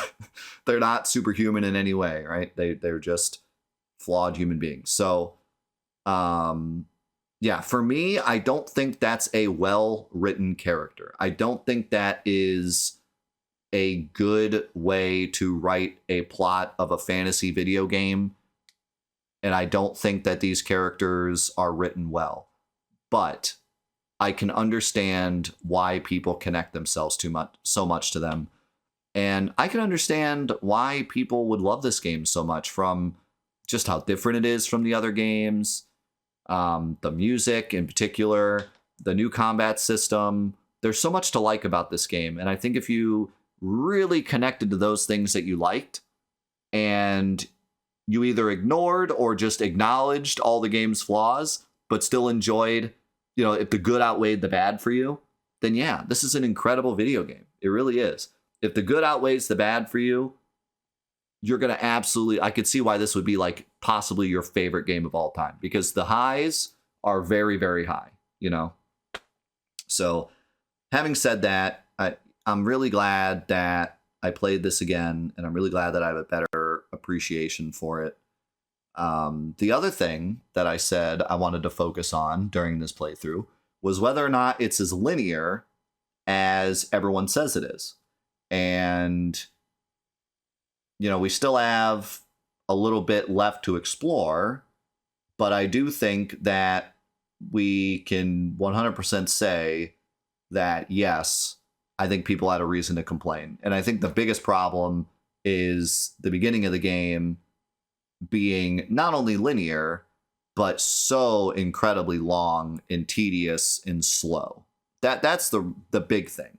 They're not superhuman in any way, right? They're just flawed human beings. So, yeah, for me, I don't think that's a well-written character. I don't think that is a good way to write a plot of a fantasy video game. And I don't think that these characters are written well. But I can understand why people connect themselves so much to them. And I can understand why people would love this game so much, from just how different it is from the other games, the music in particular, the new combat system. There's so much to like about this game. And I think if you really connected to those things that you liked, and you either ignored or just acknowledged all the game's flaws, but still enjoyed, you know, if the good outweighed the bad for you, then yeah, this is an incredible video game. It really is. If the good outweighs the bad for you, you're going to absolutely, I could see why this would be like possibly your favorite game of all time, because the highs are very, very high, you know? So having said that, I'm really glad that I played this again, and I'm really glad that I have a better appreciation for it. The other thing that I said I wanted to focus on during this playthrough was whether or not it's as linear as everyone says it is. And, you know, we still have a little bit left to explore, but I do think that we can 100% say that, yes, I think people had a reason to complain. And I think the biggest problem is the beginning of the game being not only linear, but so incredibly long and tedious and slow. That's the big thing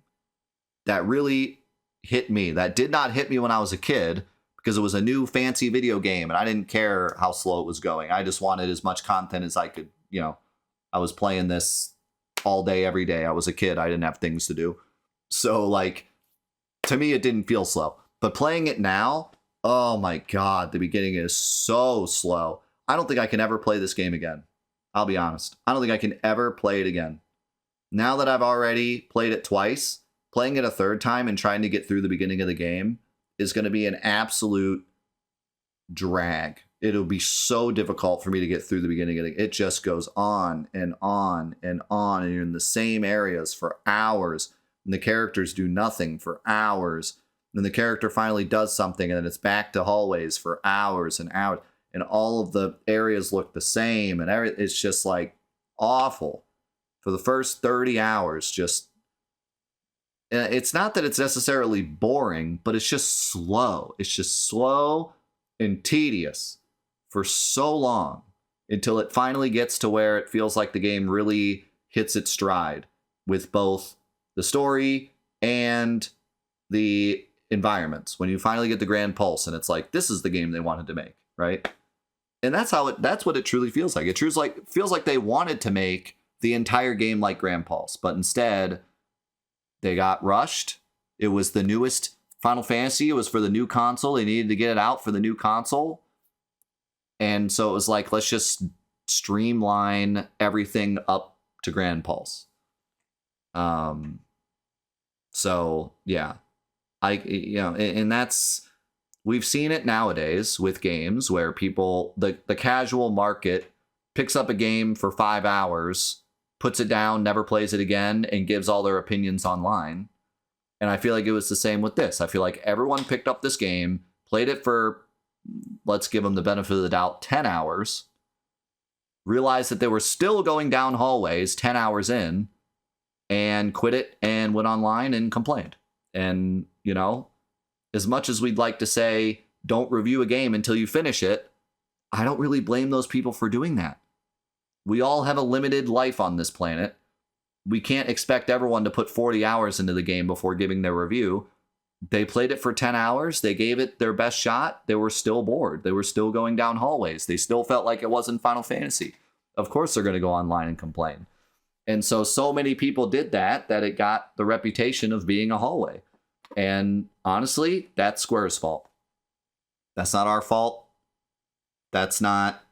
that really hit me. That did not hit me when I was a kid, because it was a new fancy video game and I didn't care how slow it was going. I just wanted as much content as I could, you know. I was playing this all day, every day. I was a kid. I didn't have things to do. So, like, to me, it didn't feel slow. But playing it now, oh my God, the beginning is so slow. I don't think I can ever play this game again. I'll be honest. I don't think I can ever play it again. Now that I've already played it twice, playing it a third time and trying to get through the beginning of the game is going to be an absolute drag. It'll be so difficult for me to get through the beginning of it. It just goes on and on and on, and you're in the same areas for hours, and the characters do nothing for hours. And the character finally does something, and then it's back to hallways for hours and hours, and all of the areas look the same, and it's just like awful. For the first 30 hours, just, it's not that it's necessarily boring, but it's just slow. It's just slow and tedious for so long until it finally gets to where it feels like the game really hits its stride with both the story and the environments. When you finally get the Grand Pulse and it's like, this is the game they wanted to make, right? And that's what it truly feels like. It feels like they wanted to make the entire game like Grand Pulse, but instead they got rushed. It was the newest Final Fantasy. It was for the new console. They needed to get it out for the new console. And so it was like, let's just streamline everything up to Grand Pulse. So yeah, and that's, we've seen it nowadays with games where people, the casual market picks up a game for 5 hours, puts it down, never plays it again, and gives all their opinions online. And I feel like it was the same with this. I feel like everyone picked up this game, played it for, let's give them the benefit of the doubt, 10 hours, realized that they were still going down hallways 10 hours in, and quit it and went online and complained. And, you know, as much as we'd like to say, don't review a game until you finish it, I don't really blame those people for doing that. We all have a limited life on this planet. We can't expect everyone to put 40 hours into the game before giving their review. They played it for 10 hours. They gave it their best shot. They were still bored. They were still going down hallways. They still felt like it wasn't Final Fantasy. Of course they're going to go online and complain. And so many people did that it got the reputation of being a hallway. And honestly, that's Square's fault. That's not our fault. That's not,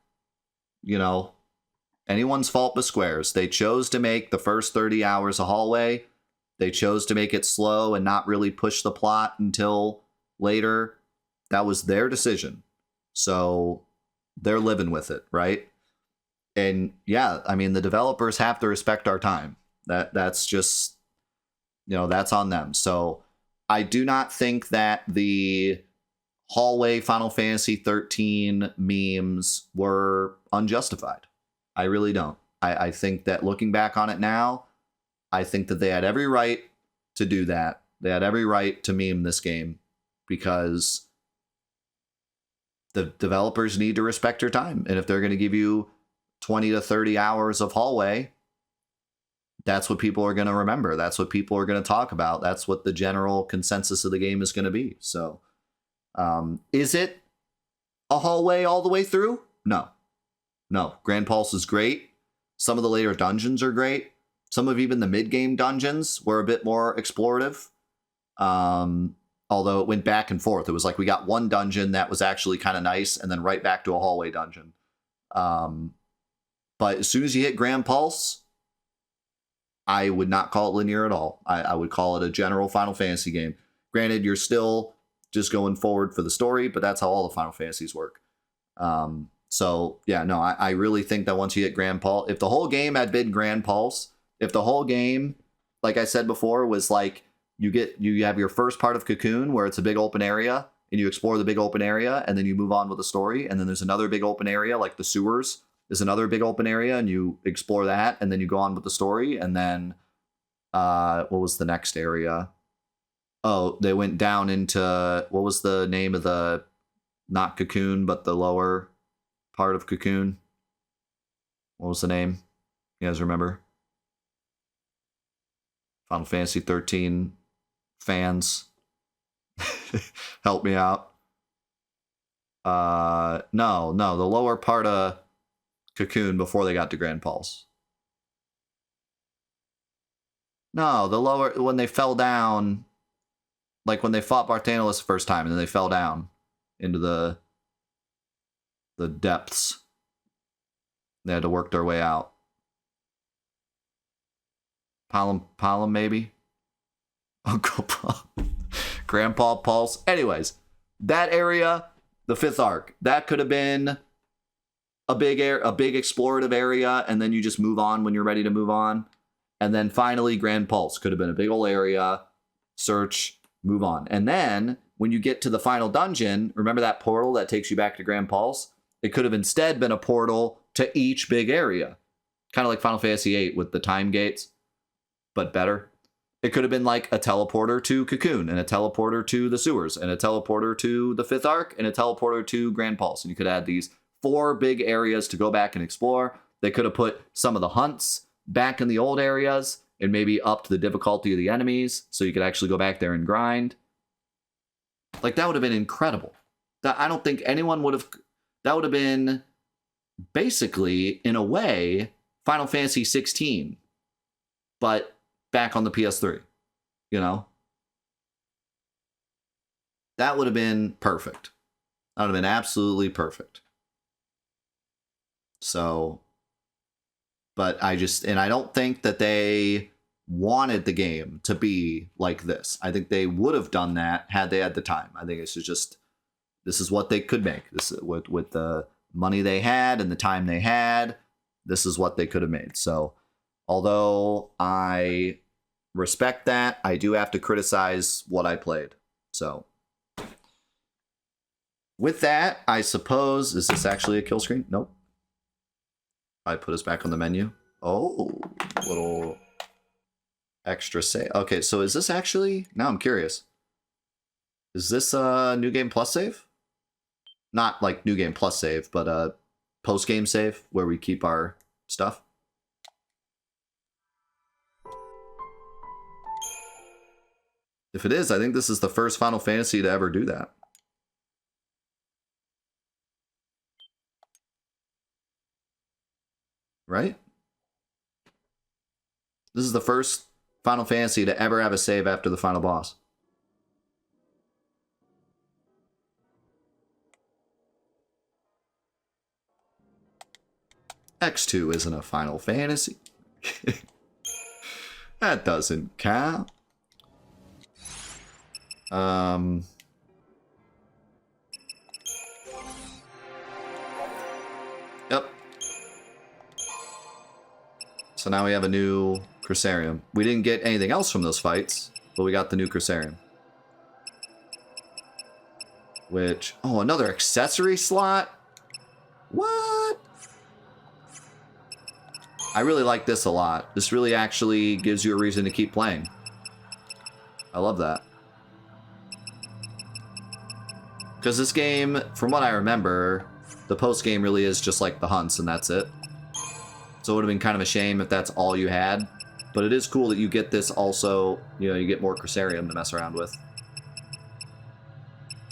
anyone's fault but Square's. They chose to make the first 30 hours a hallway. They chose to make it slow and not really push the plot until later. That was their decision. So they're living with it, right? And yeah, I mean, the developers have to respect our time. That's just, that's on them. So I do not think that the hallway Final Fantasy XIII memes were unjustified. I really don't. I think that looking back on it now, I think that they had every right to do that. They had every right to meme this game because the developers need to respect your time. And if they're going to give you 20 to 30 hours of hallway, that's what people are going to remember. That's what people are going to talk about. That's what the general consensus of the game is going to be. So, is it a hallway all the way through? No. Grand Pulse is great. Some of the later dungeons are great. Some of even the mid-game dungeons were a bit more explorative. Although it went back and forth. It was like we got one dungeon that was actually kind of nice, and then right back to a hallway dungeon. But as soon as you hit Grand Pulse, I would not call it linear at all. I would call it a general Final Fantasy game. Granted, you're still just going forward for the story, but that's how all the Final Fantasies work. So, yeah, no, I really think that once you hit Grand Pulse, if the whole game had been Grand Pulse, if the whole game, like I said before, was like you have your first part of Cocoon where it's a big open area, and you explore the big open area, and then you move on with the story, and then there's another big open area, like the sewers is another big open area, and you explore that, and then you go on with the story, and then what was the next area? Oh, they went down into, what was the name of the, not Cocoon, but the lower part of Cocoon? What was the name? You guys remember? Final Fantasy XIII fans, help me out. No, the lower part of Cocoon before they got to Grand Pulse. No, the lower, when they fell down, like when they fought Barthanelos the first time, and then they fell down into the depths. They had to work their way out. Palom maybe? Uncle Paul. Grandpa Pulse. Anyways, that area, the 5th arc, that could have been a big explorative area, and then you just move on when you're ready to move on. And then finally, Grand Pulse could have been a big old area, search, move on. And then when you get to the final dungeon, remember that portal that takes you back to Grand Pulse? It could have instead been a portal to each big area. Kind of like Final Fantasy VIII with the time gates, but better. It could have been like a teleporter to Cocoon, and a teleporter to the sewers, and a teleporter to the 5th arc, and a teleporter to Grand Pulse. And you could add these 4 big areas to go back and explore. They could have put some of the hunts back in the old areas and maybe upped the difficulty of the enemies so you could actually go back there and grind. Like, that would have been incredible. I don't think anyone would have... That would have been basically, in a way, Final Fantasy XVI, but back on the PS3, you know? That would have been perfect. That would have been absolutely perfect. So, but I don't think that they wanted the game to be like this. I think they would have done that had they had the time. I think this is what they could make. This with the money they had and the time they had, this is what they could have made. So, although I respect that, I do have to criticize what I played. So, with that, I suppose, is this actually a kill screen? Nope. I put us back on the menu. Oh, little extra save. Okay, so is this actually, now I'm curious. Is this a New Game Plus save? Not like New Game Plus save, but a post-game save where we keep our stuff. If it is, I think this is the first Final Fantasy to ever do that. Right? This is the first Final Fantasy to ever have a save after the final boss. X2 isn't a Final Fantasy. That doesn't count. Yep. So now we have a new Crucerium. We didn't get anything else from those fights, but we got the new Crucerium. Which, oh, another accessory slot? What? I really like this a lot. This really actually gives you a reason to keep playing. I love that. Because this game, from what I remember, the post-game really is just like the hunts and that's it. So it would have been kind of a shame if that's all you had. But it is cool that you get this also, you know, you get more Crucerium to mess around with.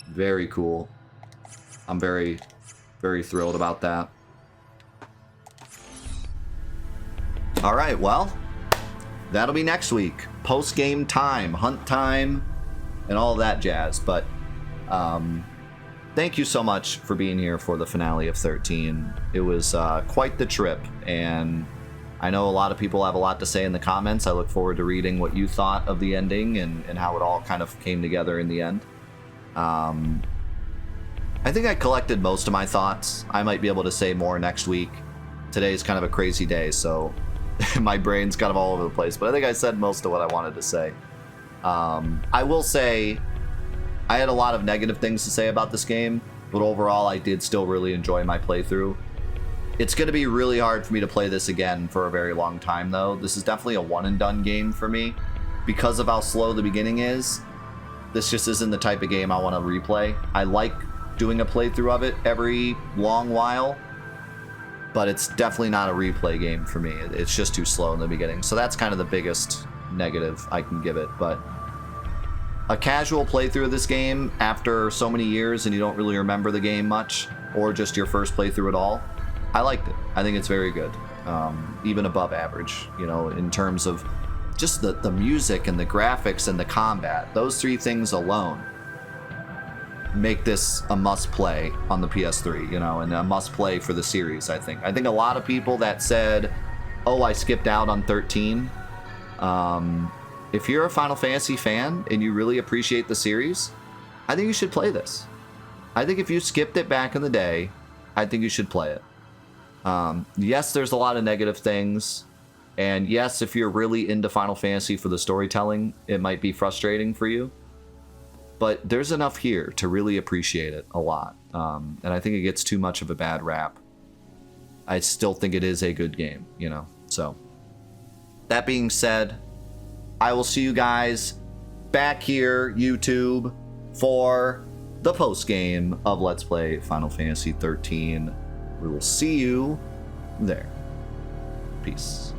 Very cool. I'm very, very thrilled about that. Alright, well, that'll be next week. Post-game time, hunt time, and all that jazz. But thank you so much for being here for the finale of 13. It was quite the trip, and I know a lot of people have a lot to say in the comments. I look forward to reading what you thought of the ending and how it all kind of came together in the end. I think I collected most of my thoughts. I might be able to say more next week. Today's kind of a crazy day, so my brain's kind of all over the place, but I think I said most of what I wanted to say. I will say I had a lot of negative things to say about this game, but overall I did still really enjoy my playthrough. It's going to be really hard for me to play this again for a very long time, though. This is definitely a one and done game for me. Because of how slow the beginning is, this just isn't the type of game I want to replay. I like doing a playthrough of it every long while, but it's definitely not a replay game for me. It's just too slow in the beginning. So that's kind of the biggest negative I can give it. But a casual playthrough of this game after so many years and you don't really remember the game much, or just your first playthrough at all, I liked it. I think it's very good, even above average, you know, in terms of just the music and the graphics and the combat. Those three things alone make this a must play on the PS3, you know, and a must play for the series. I think a lot of people that said, oh, I skipped out on 13, if you're a Final Fantasy fan and you really appreciate the series, I think you should play this. I think if you skipped it back in the day, I think you should play it. Yes, there's a lot of negative things, and yes, if you're really into Final Fantasy for the storytelling, it might be frustrating for you. But there's enough here to really appreciate it a lot. And I think it gets too much of a bad rap. I still think it is a good game, you know. So, that being said, I will see you guys back here, YouTube, for the post-game of Let's Play Final Fantasy XIII. We will see you there. Peace.